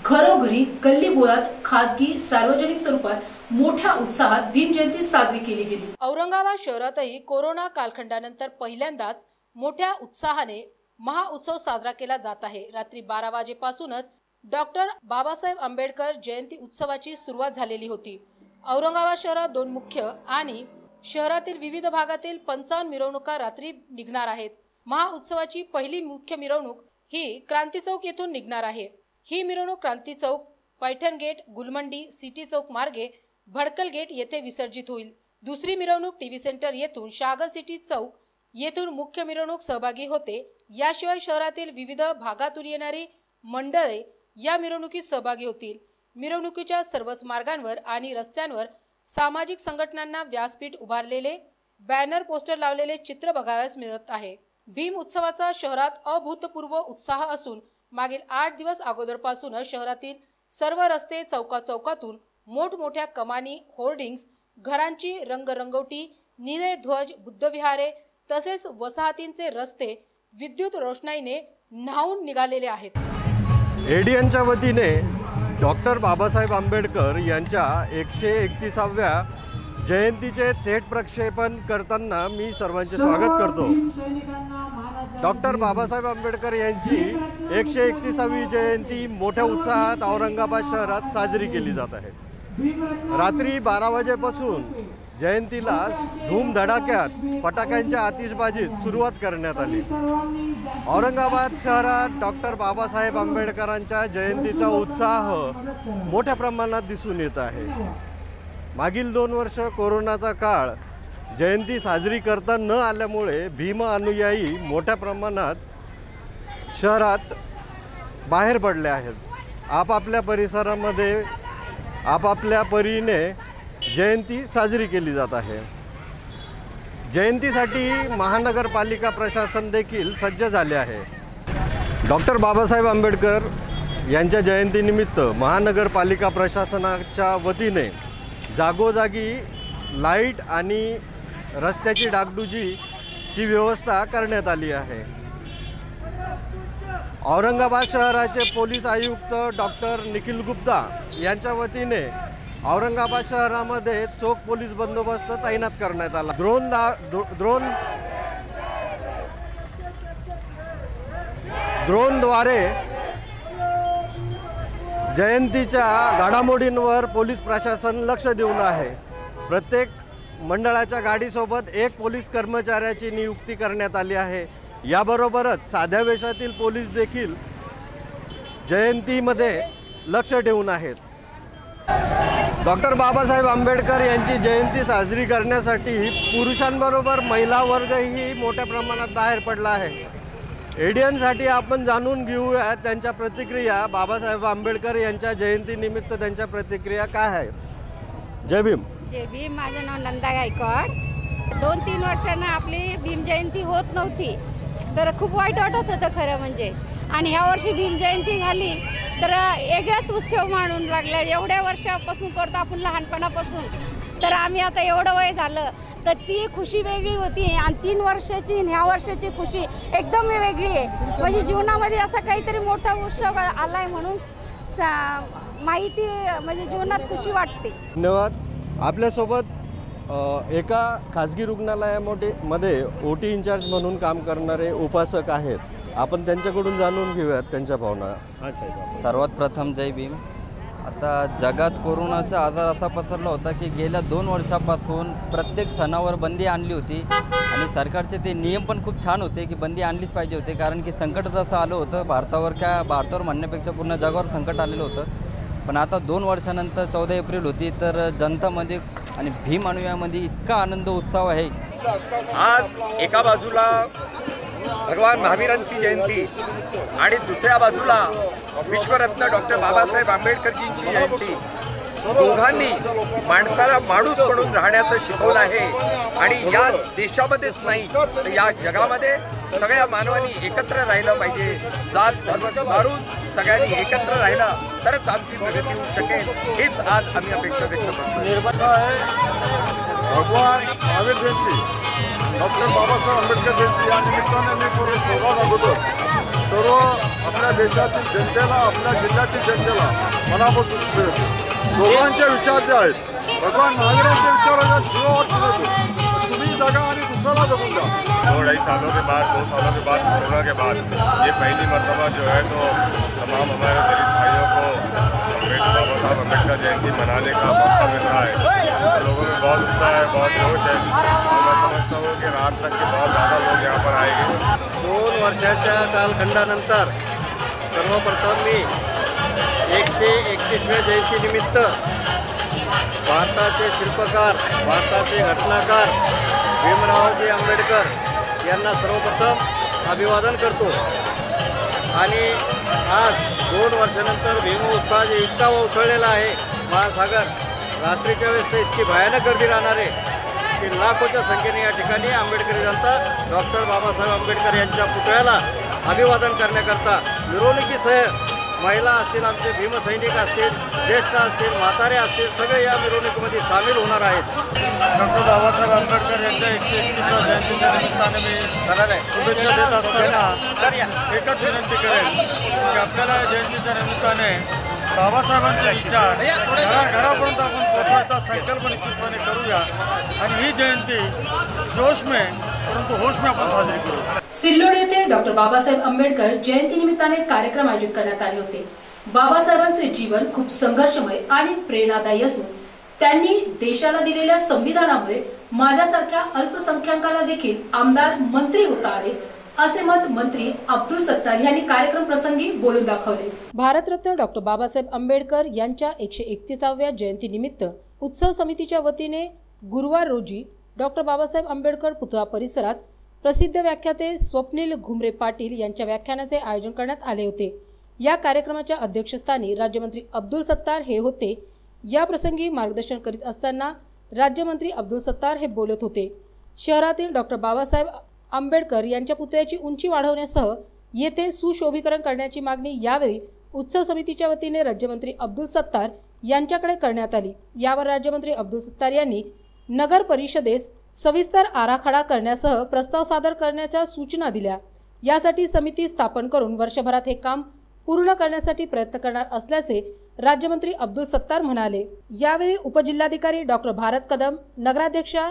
घरोघरी गल्लीबोळात खासगी सार्वजनिक स्वरूपात मोठ्या उत्साहात भीम जयंती साजरी केली गेली। औरंगाबाद शहरातही कोरोना कालखंडानंतर पहिल्यांदाच मोठ्या उत्साहाने महाउत्सव साजरा केला जात आहे। रात्री 12 वाजेपासूनच डॉक्टर बाबासाहेब आंबेडकर जयंती उत्सवाची सुरुवात झालेली होती। औरंगाबाद शहरात 2 मुख्य आणि शहरातील विविध भागातील 55 मिरवणुका रात्री निघणार आहेत। महाउत्सवाची पहिली मुख्य मिरवणूक ही क्रांती चौक येथून निघणार आहे। ही मिरवणूक क्रांती चौक, पैठण गेट, गुलमंडी, सिटी चौक मार्गे भडकल गेट येथे विसर्जित होईल। दुसरी मिरवणूक टीव्ही सेंटर येथून शागर सिटी चौक येथून मुख्य मिरवणूक सहभागी होते। याशिवाय शहरातील विविध भागातून येणारी मंडळे या मिरवणुकीत सहभागी होतील। मिरवणुकीच्या सर्वच मार्गांवर आणि रस्त्यांवर सामाजिक संघटनांना व्यासपीठ उभारलेले बॅनर, पोस्टर लावलेले चित्र बघावयास मिळत आहे। भीम उत्सवाचा शहरात अभूतपूर्व उत्साह असून मागील 8 दिवस अगोदरपासूनच शहरातील सर्व रस्ते, चौकातून मोठमोठ्या कमानी, होर्डिंग्स, घरांची रंगरंगोटी, निळे ध्वज, बुद्धविहारे तसेच वसाहतींचे रस्ते विद्युत रोषणाईने न्हावून निघालेले आहेत। एडीएनच्या वतीने डॉक्टर बाबासाहेब आंबेडकर यांच्या 131व्या जयंतीचे थेट प्रक्षेपण करताना मी सर्वांचे स्वागत करतो। डॉक्टर बाबासाहेब आंबेडकर यांची 131वी जयंती मोठ्या उत्साहात औरंगाबाद शहरात साजरी केली जात आहे। रात्री 12 वाजेपासून जयंतीला धूमधडाक्यात फटाक्यांच्या आतिषबाजीत सुरुवात करण्यात आली। औरंगाबाद शहरात डॉक्टर बाबासाहेब आंबेडकरांच्या जयंतीचा उत्साह मोठ्या प्रमाणात दिसून येत आहे। मागील 2 वर्ष कोरोनाचा काळ जयंती साजरी करता न आल्यामुळे भीम अनुयायी मोठ्या प्रमाणात शहरात बाहेर पडले आहेत। आपापल्या परिसरामध्ये आपापल्या परीने जयंती साजरी केली जात आहे। जयंतीसाठी महानगरपालिका प्रशासन देखील सज्ज झाले आहे। डॉक्टर बाबासाहेब आंबेडकर यांच्या जयंतीनिमित्त महानगरपालिका प्रशासनाच्या वतीने जागोजागी लाईट आणि रस्त्याची डागडुजीची व्यवस्था करण्यात आली आहे। औरंगाबाद शहराचे पोलीस आयुक्त डॉक्टर निखिल गुप्ता यांच्या वतीने औरंगाबाद शहरामध्ये चोख पोलीस बंदोबस्त तैनात करण्यात आला। ड्रोनद्वारे जयंतीच्या घडामोडींवर पोलीस प्रशासन लक्ष देऊन आहे। प्रत्येक मंडळाच्या गाडीसोबत 1 पोलीस कर्मचाऱ्याची नियुक्ती करण्यात आली आहे। याबरोबरच साध्या वेशातील पोलीस देखील जयंतीमध्ये लक्ष ठेवून आहेत। डॉक्टर बाबासाहेब आंबेडकर यांची जयंती साजरी करण्यासाठी पुरुषांबरोबर महिला वर्गही मोठ्या प्रमाणात बाहेर पडला आहे। एडीएनसाठी आपण जाणून घेऊया त्यांच्या प्रतिक्रिया। बाबासाहेब आंबेडकर यांच्या जयंतीनिमित्त त्यांच्या प्रतिक्रिया काय आहेत? जय भीम। जय भीम। माझं नाव नंदा गायकवाड। 2-3 वर्षांना आपली भीम जयंती होत नव्हती, तर खूप वाईट वाटत होतं खरं म्हणजे। आणि ह्या वर्षी भीम जयंती झाली तर वेगळाच उत्सव मानून लागला। एवढ्या वर्षापासून करतो आपण लहानपणापासून, तर आम्ही आता एवढं वय झालं तर ती खुशी वेगळी होती। आणि 3 वर्षाची ह्या वर्षाची खुशी एकदम वेगळी आहे। म्हणजे जीवनामध्ये असा काहीतरी मोठा उत्सव आला आहे म्हणून माहिती म्हणजे जीवनात खुशी वाटते। धन्यवाद। आपल्यासोबत एका खाजगी रुग्णालयामध्ये ओटी इन्चार्ज म्हणून काम करणारे उपासक आहेत। आपण त्यांच्याकडून जाणून घेऊयात त्यांच्या भावना। सर्वात प्रथम जय भीम। आता जगात कोरोनाचा आजार असा पसरला होता की गेल्या 2 वर्षापासून प्रत्येक सणावर बंदी आणली होती आणि सरकारचे ते नियम पण खूप छान होते की बंदी आणलीच पाहिजे होते, कारण की संकट जसं आलं होतं भारतावर म्हणण्यापेक्षा पूर्ण जगावर संकट आलेलं होतं। पण आता 2 वर्षानंतर 14 एप्रिल होती, तर जनतामध्ये आणि भीम अनुयायामध्ये इतका आनंद उत्साह आहे। आज एका बाजूला भगवान महावीरांची जयंती आणि दुसऱ्या बाजूला विश्वरत्न डॉक्टर बाबासाहेब आंबेडकरजींची जयंती, दोघांनी माणसाला माणूस म्हणून राहण्याचं शिकवलं आहे आणि या देशामध्येच नाही तर या जगामध्ये सगळ्या मानवांनी एकत्र राहिलं पाहिजे। जात धर्म मारून सगळ्यांनी एकत्र राहिलं तरच आमची प्रगती होऊ शकेल, हीच आज आम्ही अपेक्षा व्यक्त करतो। भगवान महावीर जयंती, डॉक्टर बाबासाहेब आंबेडकर जयंती या निमित्ताने मी पूर्ण सहभाग होतो। सर्व आपल्या देशातील जनतेला, आपल्या जिल्ह्यातील जनतेला मनापासून शुभेच्छा। दोघांचे विचार जे आहेत, भगवान महावीरांचे विचार तुम्ही जगा आणि दुसऱ्याला जगून द्या। 2-2.5 सालों के बाद, 2 सालों के बाद, कोरोना के बाद ये पहली मरतबा जो है तो तमाम हमारे दलित भाइयों को बाबा साहब अम्बेडकर जयंती मनाने का मौका मिल रहा है। लोगों में बहुत उत्साह है, बहुत जोश है और मैं समझता हूँ कि रात तक के बहुत ज़्यादा लोग यहाँ पर आएंगे। 2 वर्षाच्या कालखंडानंतर सर्वप्रथम मी 131व्या जयंतीनिमित्त भारताचे शिल्पकार, भारताचे घटनाकार भीमरावजी आंबेडकर यांना सर्वप्रथम अभिवादन करतो आणि आज 2 वर्षानंतर भीमोत्सव इतका उसळलेला आहे महासागर, रात्रीच्या वेळेस इतकी भयानक गर्दी राहणार आहे की लाखोच्या संख्येने या ठिकाणी आंबेडकरी जनता डॉक्टर बाबासाहेब आंबेडकर यांच्या पुतळ्याला अभिवादन करण्याकरता मिरवणुकीसह महिला असतील, आमचे भीमसैनिक असतील, ज्येष्ठ असतील, म्हातारे असतील, सगळे या मिरवणुकीमध्ये सामील होणार आहेत। डॉक्टर बाबासाहेब आंबेडकर यांच्या 131व्या जयंतीच्या निमित्ताने मी शुभेच्छा देत असताना एकच विनंती करेन की आपल्याला जयंतीच्या निमित्ताने बाबासाहेबांचे विचार घराघरापर्यंत आपण पोहोचवायचा संकल्प निश्चितपणे करूया आणि ही जयंती जोश में परंतु होश में आपण साजरी करू। सिल्लोड येथे डॉक्टर बाबासाहेब आंबेडकर जयंती निमित्ताने कार्यक्रम आयोजित करण्यात आले होते। बाबासाहेबांचे जीवन खूप संघर्षमय आणि प्रेरणादायी असून त्यांनी देशाला दिलेल्या संविधानामुळे माझ्यासारख्या अल्पसंख्याकांना देखील आमदार मंत्री होता आले, असे मत मंत्री अब्दुल सत्तार यांनी कार्यक्रम प्रसंगी बोलून दाखवले। भारतरत्न डॉक्टर बाबासाहेब आंबेडकर यांच्या 131व्या जयंती निमित्त उत्सव समितीच्या वतीने गुरुवार रोजी डॉक्टर बाबासाहेब आंबेडकर पुतळा परिसरात प्रसिद्ध व्याख्याते स्वप्नील घुमरे पाटील यांच्या व्याख्यानाचे आयोजन करण्यात आले होते। या कार्यक्रमाच्या अध्यक्षस्थानी राज्यमंत्री अब्दुल सत्तार हे होते। या प्रसंगी मार्गदर्शन करीत असताना राज्यमंत्री अब्दुल सत्तार हे बोलत होते। शहरातील डॉक्टर बाबासाहेब आंबेडकर यांच्या पुतळ्याची उंची वाढवण्यासह येथे सुशोभीकरण करण्याची मागणी यावेळी उत्सव समितीच्या वतीने राज्यमंत्री अब्दुल सत्तार यांच्याकडे करण्यात आली। यावर राज्यमंत्री अब्दुल सत्तार यांनी नगर परिषदेस सविस्तर आराखडा करण्यासह प्रस्ताव सादर करण्याच्या सूचना दिल्या। यासाठी समिती स्थापन करून वर्षभरात हे काम पूर्ण करण्यासाठी प्रयत्न करणार असल्याचे राज्यमंत्री अब्दुल सत्तार म्हणाले। यावेळी उपजिल्हाधिकारी डॉक्टर भारत कदम, नगराध्यक्षा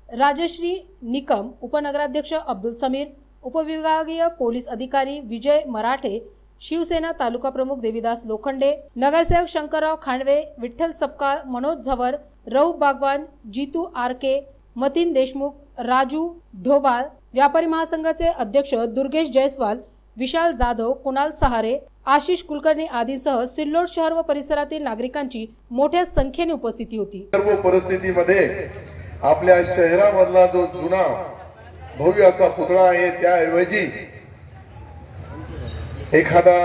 राजश्री निकम, उपनगराध्यक्ष अब्दुल समीर, उपविभागीय पोलीस अधिकारी विजय मराठे, शिवसेना तालुका प्रमुख देवीदास लोखंडे, नगरसेवक शंकरराव खांडवे, विठ्ठल सपकाळ, मनोज झवर, रऊफ बागवान, जीतू आरके, मतीन देशमुख, राजू ढोबाळ, व्यापारी महासंघाचे अध्यक्ष दुर्गेश जयस्वाल, विशाल जाधव, कुणाल सहारे, आशिष कुलकर्णी आदीसह सिल्लोड शहर व परिसरातील नागरिकांची मोठ्या संख्येने उपस्थिती होती। सर्व परिस्थितीमध्ये आपल्या शहरामधला जो जुना भव्य असा पुतळा आहे त्याऐवजी एखादा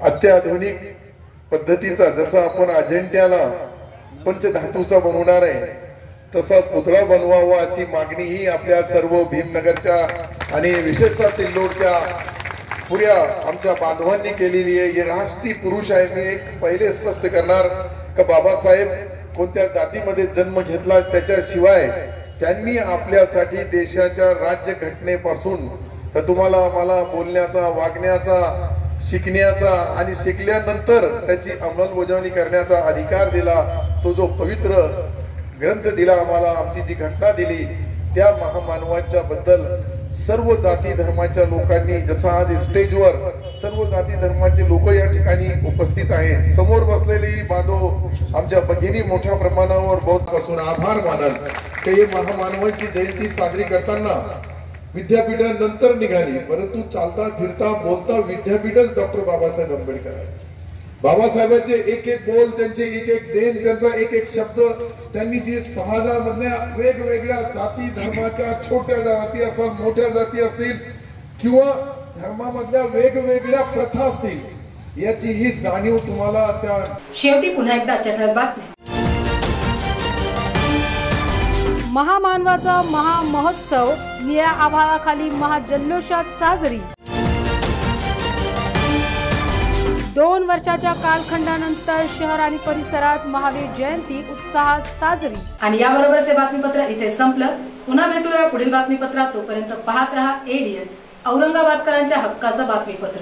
अत्याधुनिक पद्धतीचा, जसा आपण अजिंठ्याला पंचधातूचा बनवणार आहे तसा पुतळा बनवावा अशी मागणी ही आपल्या सर्व भीमनगरच्या आणि विशेषतः सिल्लोडच्या पुऱ्या आमच्या बांधवांनी केलेली आहे। हे राष्ट्रीय पुरुष आहे। मी एक पहिले स्पष्ट करणार का बाबासाहेब कोणत्या जातीमध्ये जन्म घेतला त्याच्याशिवाय त्यांनी आपल्यासाठी देशाच्या राज्य घटनेपासून तर तुम्हाला आम्हाला बोलण्याचा, वागण्याचा, शिकण्याचा आणि शिकल्यानंतर त्याची अंमलबजावणी करण्याचा अधिकार दिला। तो जो पवित्र ग्रंथ दिला आम्हाला, आमची जी घटना दिली त्या महामानवाच्या बद्दल सर्व जाती धर्माच्या लोकांनी, जसं आज स्टेजवर सर्व जाती धर्माचे लोक या ठिकाणी उपस्थित आहेत, समोर बसलेले बांधव आमच्या भगिनी मोठ्या प्रमाणावर बहुत पासून आभार मानत ते महामानवांची जयंती साजरी करताना विद्यापीठानंतर निघाली, परंतु चालता फिरता बोलता विद्यापीठच डॉक्टर बाबासाहेब आंबेडकर आहे. बाबासाहेबांचे एक एक बोल, त्यांचे एक एक देण, त्यांचा एक एक शब्द, त्यांनी जी समाजामधल्या वेगवेगळ्या जाती धर्माच्या छोट्या जाती असतील, मोठ्या जाती असतील किंवा धर्मामधल्या वेगवेगळ्या प्रथा असतील, याची ही जाणीव तुम्हाला त्या. शेवटी पुन्हा एकदा ठळक बातम्या. महामानवाचा महामहोत्सव निळ्या आभाळाखाली महाजल्लोषात साजरी. 2 वर्षाच्या कालखंडानंतर शहर आणि परिसरात महावीर जयंती उत्साहात साजरी. आणि याबरोबरच हे बातमीपत्र इथे संपलं. पुन्हा भेटूया पुढील बातमीपत्रात. तोपर्यंत पाहत रहा ADN, औरंगाबादकरांच्या हक्काचं बातमीपत्र.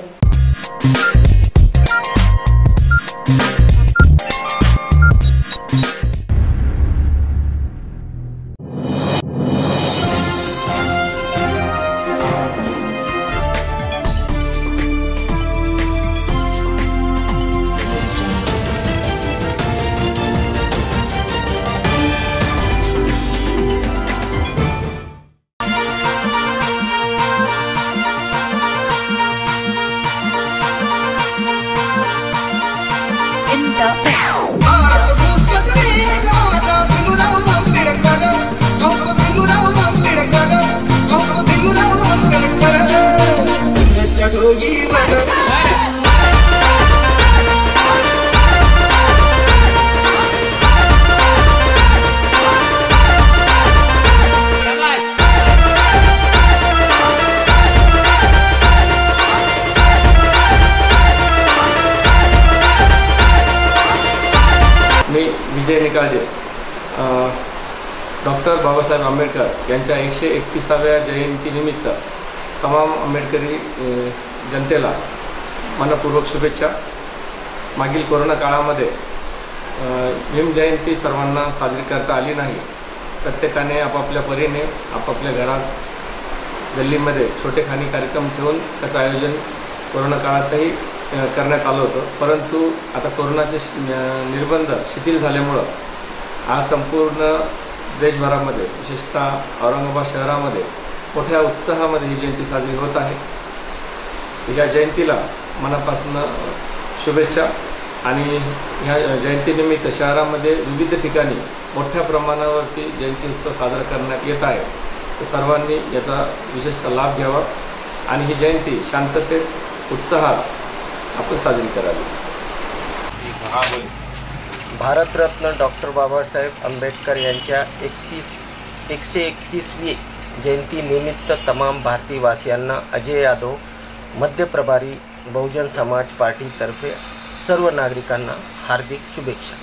विजय निकाळजे डॉक्टर बाबासाहेब आंबेडकर यांच्या 131व्या जयंतीनिमित्त तमाम आंबेडकरी जनतेला मनपूर्वक शुभेच्छा. मागील कोरोना काळामध्ये भीम जयंती सर्वांना साजरी करता आली नाही. प्रत्येकाने आपापल्या परीने आपापल्या घरात गल्लीमध्ये छोटेखानी कार्यक्रम ठेवून त्याचं आयोजन कोरोना काळातही करण्यात आलं होतं. परंतु आता कोरोनाचे निर्बंध शिथिल झाल्यामुळं आज संपूर्ण देशभरामध्ये विशेषतः औरंगाबाद शहरामध्ये मोठ्या उत्साहामध्ये ही जयंती साजरी होत आहे. या जयंतीला मनापासून शुभेच्छा. आणि ह्या जयंतीनिमित्त शहरामध्ये विविध ठिकाणी मोठ्या प्रमाणावरती जयंती उत्सव साजरा करण्यात येत आहे. तर सर्वांनी याचा विशेषतः लाभ घ्यावा आणि ही जयंती शांततेत उत्साहात आपण साजरी करावी. भारतरत्न डॉक्टर बाबासाहेब आंबेडकर यांच्या 131वी जयंतीनिमित्त तमाम भारतीयवासियांना अजय यादव मध्य प्रभारी बहुजन समाज पार्टीतर्फे सर्व नागरिकांना हार्दिक शुभेच्छा.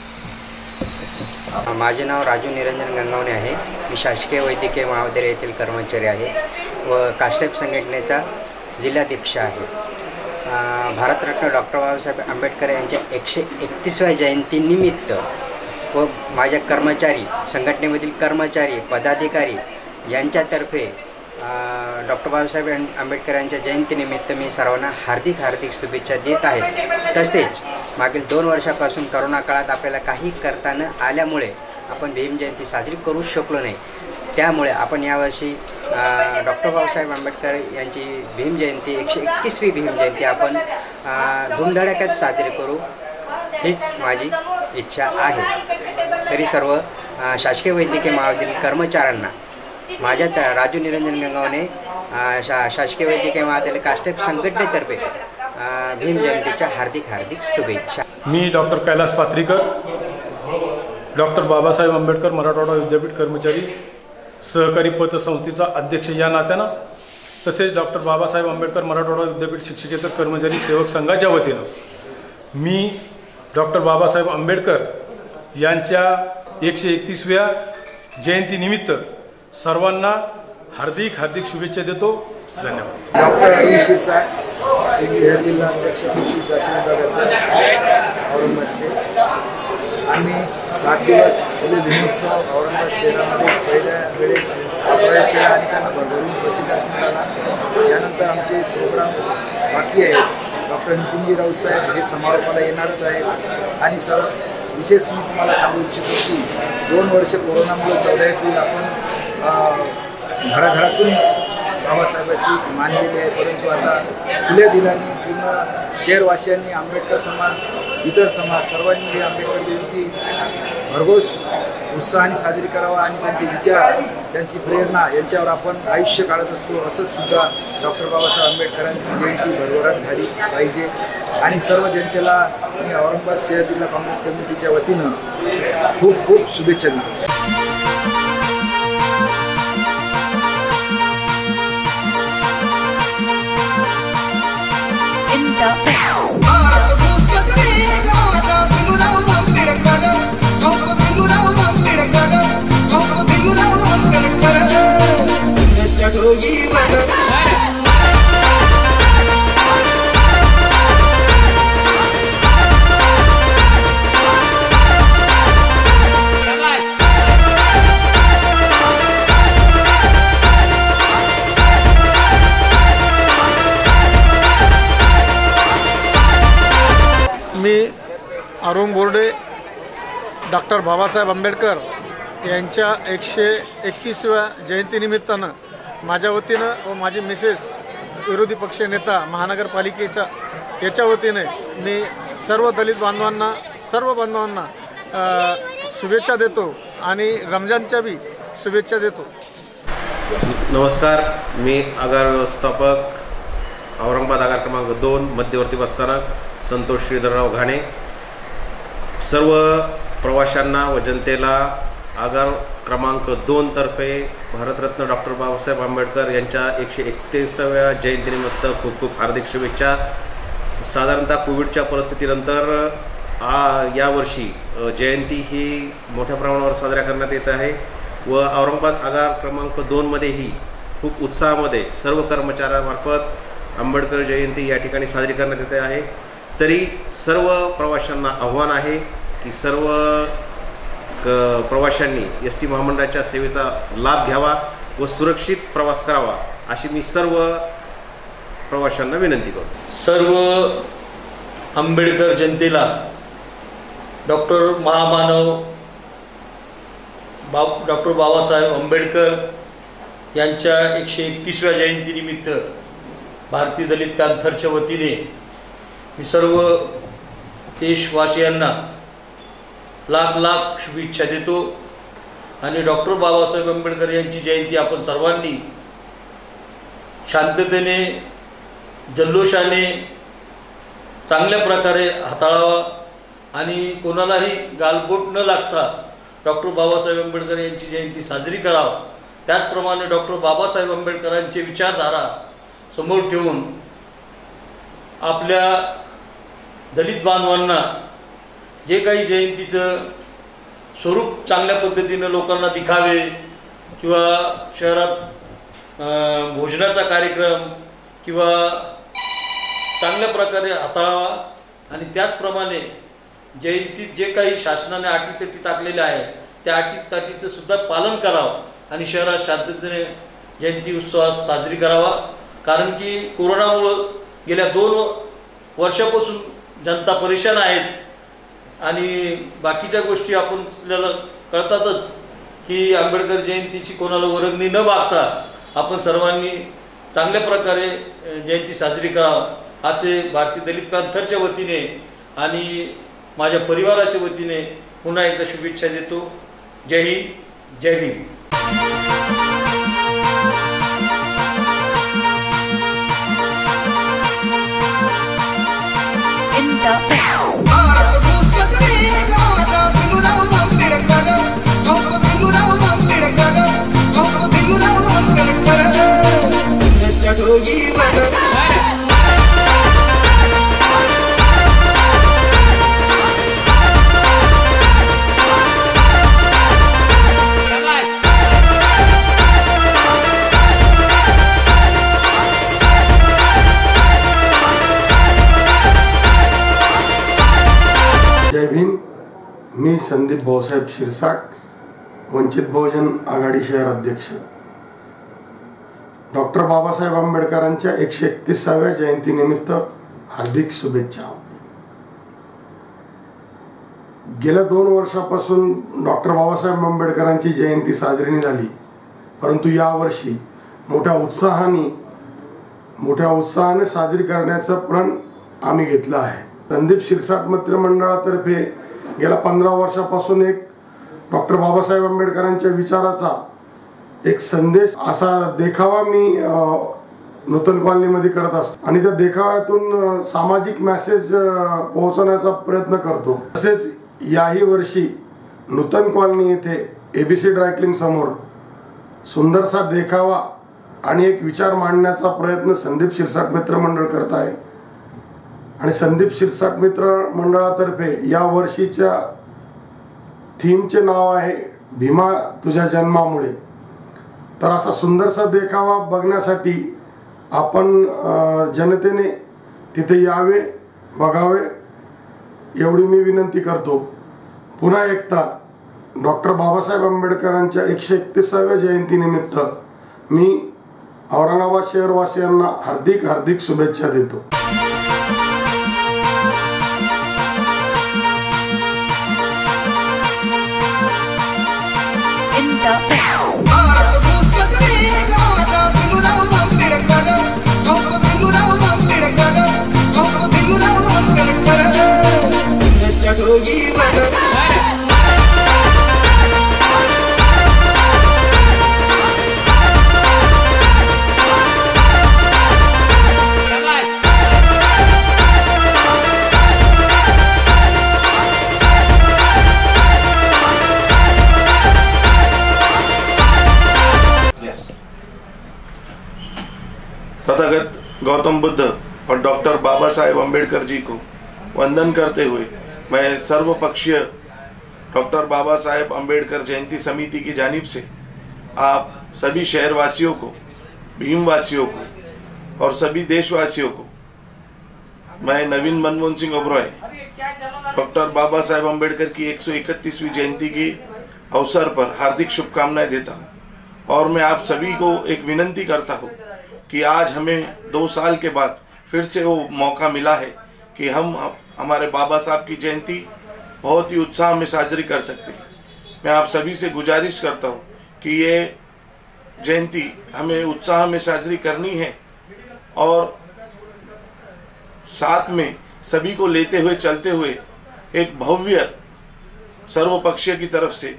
माझे नाव राजू निरंजन गंगावणे आहे. मी शासकीय वैद्यकीय महाविद्यालय येथील कर्मचारी आहे व कास्टेप संघटनेचा जिल्हाध्यक्ष आहे. भारतरत्न डॉक्टर बाबासाहेब आंबेडकर यांच्या 131व्या जयंतीनिमित्त व माझ्या कर्मचारी संघटनेमधील कर्मचारी पदाधिकारी यांच्यातर्फे डॉक्टर बाबासाहेब आंबेडकर यांच्या जयंतीनिमित्त मी सर्वांना हार्दिक शुभेच्छा देत आहे. तसेच मागील 2 वर्षापासून करोना काळात आपल्याला काही करता न आल्यामुळे आपण भीम जयंती साजरी करू शकलो नाही. त्यामुळे आपण यावर्षी डॉक्टर बाबासाहेब आंबेडकर यांची भीम जयंती 131वी भीम जयंती आपण धुमधडाक्यात साजरी करू हीच माझी इच्छा आहे. तरी सर्व शासकीय वैद्यकीय महाविद्यालय कर्मचाऱ्यांना माझ्या राजू निरंजन गंगावणे शासकीय वैद्यकीय महाविद्यालय कास्टेप संघटनेतर्फे भीम जयंतीच्या हार्दिक शुभेच्छा. मी डॉक्टर कैलास पात्रीकर, डॉक्टर बाबासाहेब आंबेडकर मराठवाडा विद्यापीठ कर्मचारी सहकारी पतसंस्थेचा अध्यक्ष या नात्यानं, तसेच डॉक्टर बाबासाहेब आंबेडकर मराठवाडा विद्यापीठ शिक्षकेतर कर्मचारी सेवक संघाच्या वतीनं मी डॉक्टर बाबासाहेब आंबेडकर यांच्या 131व्या जयंतीनिमित्त सर्वांना हार्दिक शुभेच्छा देतो. धन्यवाद. डॉक्टर अरुण शिरसाट, शहर जिल्हा अध्यक्ष कृषी जाती विभागाचे औरंगाबादचे. आम्ही 7 दिवस फुले दिनोत्सव औरंगाबाद शहरामध्ये पहिल्या वेळेस प्रयोग केला आणि त्यांना भरभरून प्रतिसाद मिळाला। यानंतर आमचे प्रोग्राम बाकी आहेत। डॉक्टर नितीनजी राऊत साहेब हे समारोपाला येणारच आहेत आणि विशेष मी तुम्हाला सांगू इच्छितो की 2 वर्ष कोरोनामुळे 14 एप्रिल आपण घराघरातून बाबासाहेबांची मानलेली आहे, परंतु आता खुल्या दिलाने पूर्ण शहरवासियांनी, आंबेडकर समाज, इतर समाज सर्वांनी ही आंबेडकर जयंती भरघोस उत्साहाने साजरी करावा आणि त्यांचे विचार, त्यांची प्रेरणा यांच्यावर आपण आयुष्य काढत असतो। असंच सुद्धा डॉक्टर बाबासाहेब आंबेडकरांची जयंती भरभराट झाली पाहिजे आणि सर्व जनतेला मी औरंगाबाद शहर जिल्हा काँग्रेस कमिटीच्या वतीनं खूप खूप शुभेच्छा देतो। मी अरुण बोर्डे डॉक्टर बाबासाहेब आंबेडकर यांच्या 131व्या जयंतीनिमित्तानं माझ्या वतीनं व माझी मिसेस विरोधी पक्ष नेता महानगरपालिकेच्या याच्या वतीने मी सर्व दलित बांधवांना, सर्व बांधवांना शुभेच्छा देतो आणि रमजानच्या बी शुभेच्छा देतो। नमस्कार, मी आगार व्यवस्थापक औरंगाबाद आगार क्रमांक 2 मध्यवर्ती बसस्थानक संतोष श्रीधरराव घाणे सर्व प्रवाशांना व जनतेला आगार क्रमांक 2 तर्फे भारतरत्न डॉक्टर बाबासाहेब आंबेडकर यांच्या 131व्या जयंतीनिमित्त खूप खूप हार्दिक शुभेच्छा। साधारणतः कोविडच्या परिस्थितीनंतर यावर्षी जयंती ही मोठ्या प्रमाणावर साजरा करण्यात येत आहे व औरंगाबाद आगार क्रमांक 2 मध्येही खूप उत्साहामध्ये सर्व कर्मचाऱ्यांमार्फत आंबेडकर जयंती या ठिकाणी साजरी करण्यात येते आहे। तरी सर्व प्रवाशांना आव्हान आहे की सर्व प्रवाशांनी एस टी महामंडळाच्या सेवेचा लाभ घ्यावा व सुरक्षित प्रवास करावा अशी मी सर्व प्रवाशांना विनंती करतो। सर्व आंबेडकर जनतेला डॉक्टर महामानव डॉक्टर बाबासाहेब आंबेडकर यांच्या 131व्या जयंतीनिमित्त भारतीय दलित पॅंथरच्या वतीने मी सर्व देशवासियांना लाख लाख शुभेच्छा देतो आणि डॉक्टर बाबासाहेब आंबेडकर यांची जयंती आपण सर्वांनी शांततेने, जल्लोषाने, चांगल्या प्रकारे हाताळावा आणि कोणालाही गालबोट न लागता डॉक्टर बाबासाहेब आंबेडकर यांची जयंती साजरी करावी। त्याचप्रमाणे डॉक्टर बाबासाहेब आंबेडकरांची विचारधारा समोर ठेवून आपल्या दलित बांधवांना जे काही जयंतीचं स्वरूप चांगल्या पद्धतीनं लोकांना दिखावे किंवा शहरात भोजनाचा कार्यक्रम किंवा चांगल्या प्रकारे हाताळावा आणि त्याचप्रमाणे जयंतीत जे काही शासनाने अटीतटी टाकलेल्या आहे त्या अटीतटीचं सुद्धा पालन करावं आणि शहरात शांततेने जयंती उत्सवात साजरी करावा। कारण की कोरोनामुळं गेल्या 2 वर्षापासून जनता परेशान आहेत आणि बाकीच्या गोष्टी आपल्याला कळतातच की आंबेडकर जयंतीची कोणाला वर्गणी न मागता आपण सर्वांनी चांगल्या प्रकारे जयंती साजरी करावी असे भारतीय दलित पॅंथरच्या वतीने आणि माझ्या परिवाराच्या वतीने पुन्हा एकदा शुभेच्छा देतो। जय हिंद, जय भीम। मी संदीप भाऊसाहेब शिरसाट, वंचित बहुजन आघाडी शहर अध्यक्ष. डॉक्टर बाबासाहेब आंबेडकरांच्या 131व्या जयंतीनिमित्त हार्दिक शुभेच्छा. गेल्या 2 वर्षापासून डॉक्टर बाबासाहेब आंबेडकरांची जयंती साजरी नाही झाली, परंतु यावर्षी मोठ्या उत्साहाने साजरी करण्याचा प्रण आम्ही घेतला आहे. संदीप शिरसाट मित्रमंडळातर्फे गेल्या 15 वर्षापासून एक डॉक्टर बाबासाहेब आंबेडकरांच्या विचाराचा एक संदेश असा देखावा मी नूतन कॉलनीमध्ये करत असतो आणि त्या देखाव्यातून सामाजिक मेसेज पोहोचवण्याचा प्रयत्न करतो. तसेच याही वर्षी नूतन कॉलनी येथे ABC ड्रायक्लिंग समोर सुंदरसा देखावा आणि एक विचार मांडण्याचा प्रयत्न संदीप शिरसाट मित्रमंडळ करत आहे. आणि संदीप शिरसाट मित्रमंडळातर्फे या वर्षीच्या थीमचे नाव आहे भीमा तुझ्या जन्मामुळे. तर असा सुंदरसा देखावा बघण्यासाठी आपण जनतेने तिथे यावे, बघावे एवढी मी विनंती करतो. पुन्हा एकदा डॉक्टर बाबासाहेब आंबेडकरांच्या 131व्या जयंतीनिमित्त मी औरंगाबाद शहरवासियांना हार्दिक हार्दिक शुभेच्छा देतो. तथागत गौतम बुद्ध और डॉक्टर बाबा साहेब अम्बेडकर जी को वंदन करते हुए मैं सर्वपक्षीय डॉक्टर बाबा साहेब अम्बेडकर जयंती समिति की जानिब से आप सभी शहरवासियों को, भीमवासियों को और सभी देशवासियों को मैं नवीन मनमोहन सिंह ओबरॉय डॉक्टर बाबा साहेब अम्बेडकर की 131वीं जयंती के अवसर पर हार्दिक शुभकामनाएं देता हूँ. और मैं आप सभी को एक विनंती करता हूँ कि आज हमें 2 साल के बाद फिर से वो मौका मिला है कि हम हमारे बाबा साहब की जयंती बहुत ही उत्साह में साजरी कर सकते हैं. मैं आप सभी से गुजारिश करता हूँ कि ये जयंती हमें उत्साह में साजरी करनी है और साथ में सभी को लेते हुए चलते हुए एक भव्य सर्वपक्षीय की तरफ से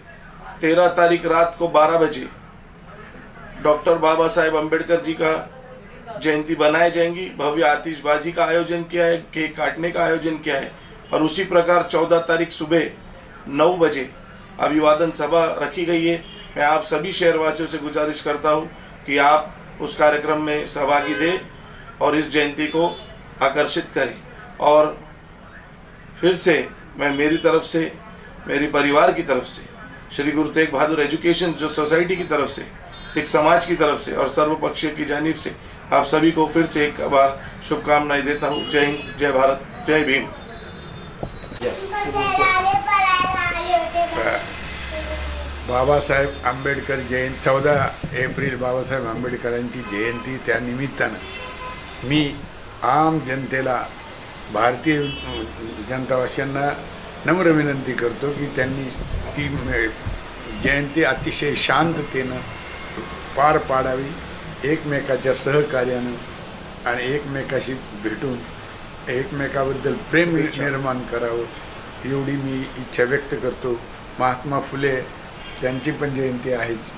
13 तारीख रात को 12 बजे डॉक्टर बाबा साहेब अम्बेडकर जी का जयंती बनाई जाएंगी. भव्य आतिशबाजी का आयोजन किया है, केक काटने का आयोजन किया है और उसी प्रकार 14 तारीख सुबह 9 बजे अभिवादन सभा रखी गई है. मैं आप सभी शहरवासियों से गुजारिश करता हूं कि आप उस कार्यक्रम में सहभागी दें और इस जयंती को आकर्षित करें. और फिर से मैं मेरी तरफ से, मेरे परिवार की तरफ से, श्री गुरु तेग बहादुर एजुकेशन जो सोसाइटी की तरफ से, सिख समाज की तरफ से और सर्वपक्षीय की जानिब से आप सभी को फिर से एक बार शुभकामनाएं देता हूँ. जय हिंद, जय भारत, जय भीम. बाबासाहेब आंबेडकर जयंती 14 एप्रिल बाबासाहेब आंबेडकरांची जयंती, त्या निमित्तानं मी आम जनतेला, भारतीय जनतावासियांना नम्र विनंती करतो की त्यांनी ती जयंती अतिशय शांततेनं पार पाडावी, एकमेकाच्या सहकार्यानं आणि एकमेकाशी भेटून एकमेकाबद्दल प्रेम निर्माण करावं एवढी मी इच्छा व्यक्त करतो. महात्मा फुले त्यांची पण जयंती आहेच,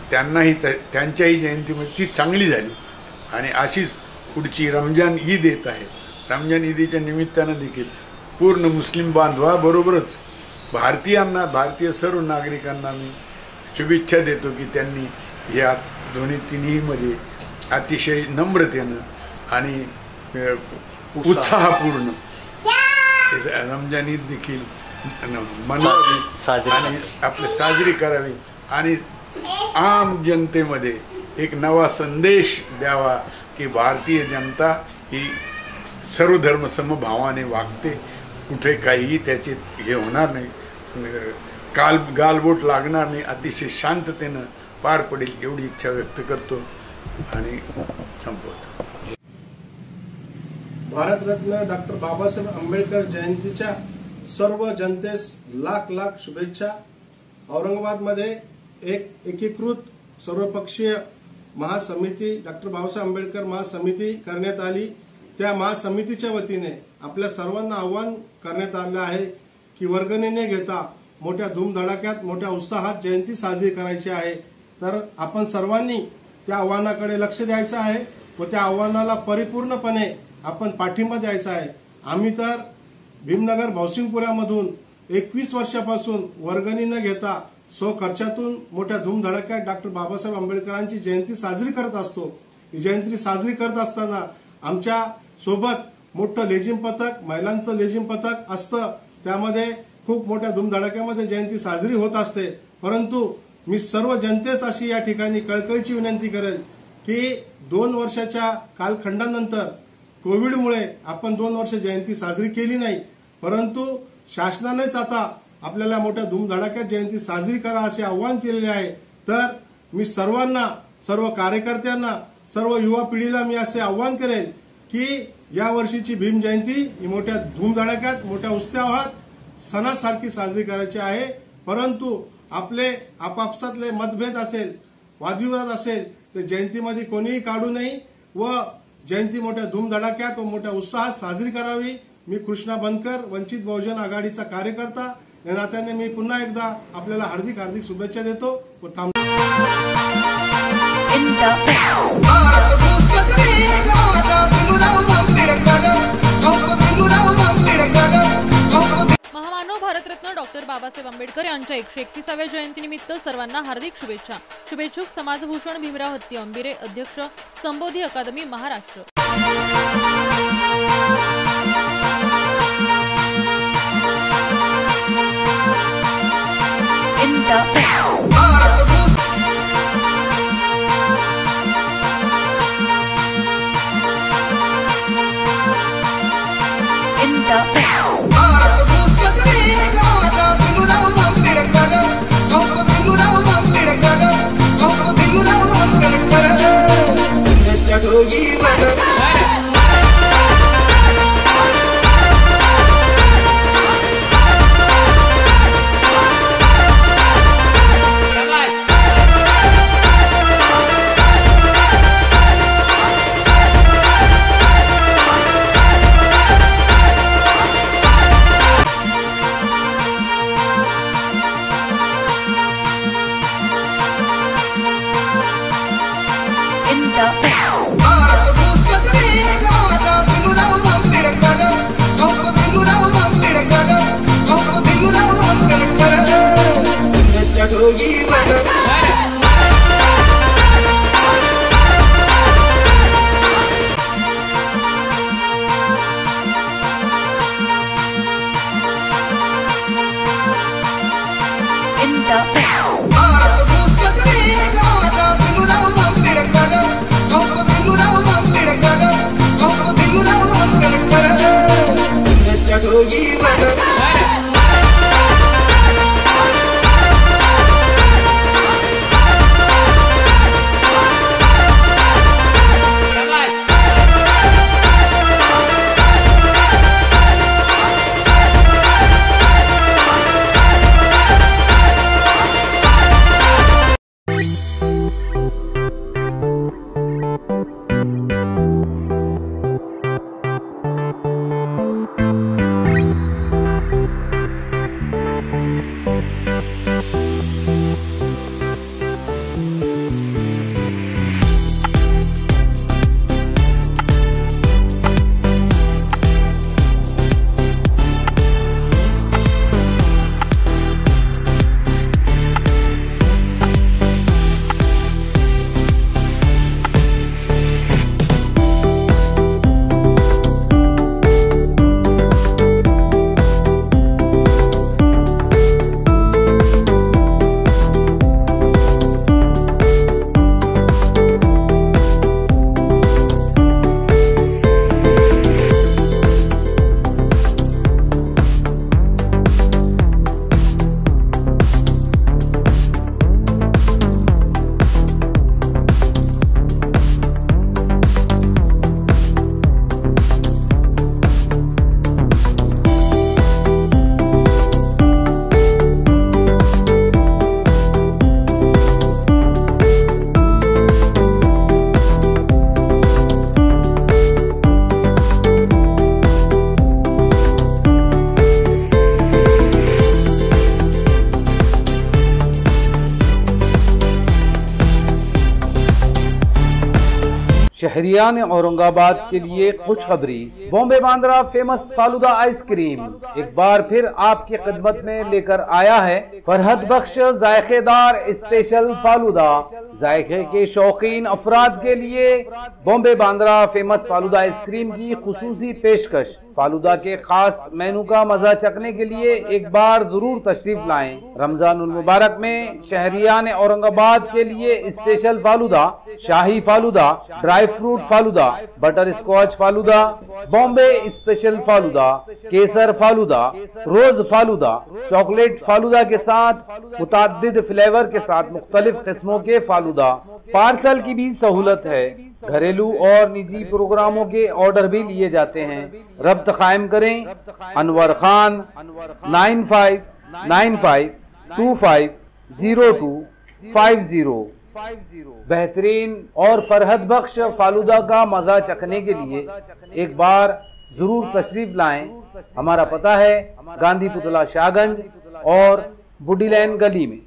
त्यांनाही त्यांच्याही जयंतीमध्ये ती चांगली झाली आणि अशीच पुढची रमजान ईद येत आहे. रमजान ईदीच्या निमित्तानं देखील पूर्ण मुस्लिम बांधवाबरोबरच भारतीयांना, भारतीय सर्व नागरिकांना मी शुभेच्छा देतो की त्यांनी या तिन्ही मध्ये अतिशय नम्रतेनं आणि उत्साहपूर्ण रमजान ईद देखील मनावी आणि आपले साजरी करावी आणि आम जनतेमध्ये एक नवा संदेश द्यावा की भारतीय जनता ही सर्व धर्म समभावाने वागते, कुठे काहीही त्याचे हे होणार नाही. गालबोट लागणार नाही, अतिशय शांततेनं पार पडेल एवढी इच्छा व्यक्त करतो आणि संपवतो. भारतरत्न डॉक्टर बाबासाहेब आंबेडकर जयंतीच्या सर्व जनतेस लाख लाख शुभेच्छा. औरंगाबादमध्ये एक एकीकृत सर्वपक्षीय महासमिती डॉक्टर बाबासाहेब आंबेडकर महासमिती करण्यात आली. त्या महासमितीच्या वतीने आपल्या सर्वांना आवाहन करण्यात आलं आहे की वर्गणी न घेता मोठ्या धूमधडाक्यात मोठ्या उत्साहात जयंती साजरी करायची आहे. तर आपण सर्वांनी त्या आव्हानाकडे लक्ष द्यायचं आहे व त्या आव्हानाला परिपूर्णपणे आपण पाठिंबा द्यायचा आहे. आम्ही तर भीमनगर भावसिंगपुऱ्यामधून 21 वर्षापासून वर्गणी न घेता खर्चातून मोठ्या धूमधडाक्यात डॉक्टर बाबासाहेब आंबेडकरांची जयंती साजरी करत असतो. ही जयंती साजरी करत असताना आमच्या सोबत मोठं लेझिम पथक, महिलांचं लेझिम पथक असतं. त्यामध्ये खूप मोठ्या धूमधडाक्यामध्ये जयंती साजरी होत असते. परंतु मी सर्व जनतेस अशी या ठिकाणी कळकळीची विनंती करेल की 2 वर्षाच्या कालखंडानंतर कोविडमुळे आपण 2 वर्ष जयंती साजरी केली नाही, परंतु शासनानेच आता आपल्याला मोठ्या धूमधडाक्यात जयंती साजरी करा असे आवाहन केलेले आहे. तर मी सर्वांना, सर्व कार्यकर्त्यांना, सर्व युवा पिढीला मी असे आवाहन करेन की या वर्षीची भीम जयंती ही मोठ्या धूमधडाक्यात मोठ्या उत्साहात सणासारखी साजरी करायची आहे. परंतु आपले आपापसातले मतभेद असेल, वादविवाद असेल ते जयंतीमध्ये कोणीही काढू नये व जयंती मोठ्या धूमधडाक्यात व मोठ्या उत्साहात साजरी करावी. मी कृष्णा बनकर, वंचित बहुजन आघाडीचा कार्यकर्ता या नात्याने मी पुन्हा एकदा आपल्याला हार्दिक हार्दिक शुभेच्छा देतो व थांबतो. महामानव भारतरत्न डॉक्टर बाबासाहेब आंबेडकर यांच्या 131व्या जयंतीनिमित्त सर्वांना हार्दिक शुभेच्छा. शुभेच्छुक समाजभूषण भीमराव हत्ती अंबिरे, अध्यक्ष संबोधी अकादमी महाराष्ट्र. शहरियान औरंगाबाद के लिए खुशखबरी, बॉम्बे बांद्रा फेमस फालूदा आइसक्रीम एक बार फिर आपकी खिदमत में लेकर आया है फरहत बख्श जायकेदार स्पेशल फालूदा। जायके के शौकीन अफराद के लिए बॉम्बे बांद्रा फेमस फालूदा आइसक्रीम की खुसूसी पेशकश। फालूदा के खास मेनू का मजा चखने के लिए एक बार जरूर तशरीफ लाएं। रमजानुल मुबारक में शहरियान औरंगाबाद के लिए special falooda, shahi falooda, dry fruit falooda, butterscotch falooda, Bombay special falooda, kesar falooda, rose falooda, chocolate falooda के साथ मुताद्दिद फ्लेवर के साथ मुख्तलिफ किस्मों के फालूदा। पार्सल की भी सहूलत है। घरेलू और निजी प्रोग्रामों के ऑर्डर भी लिए जाते हैं। रब्त कायम करें अनवर खान 9595250250। बेहतरीन और फरहत बख्श फालूदा का मजा चखने के लिए एक बार जरूर तशरीफ लाएं। हमारा पता है गांधी पुतला शाहगंज और बुड्डी लैन गली में।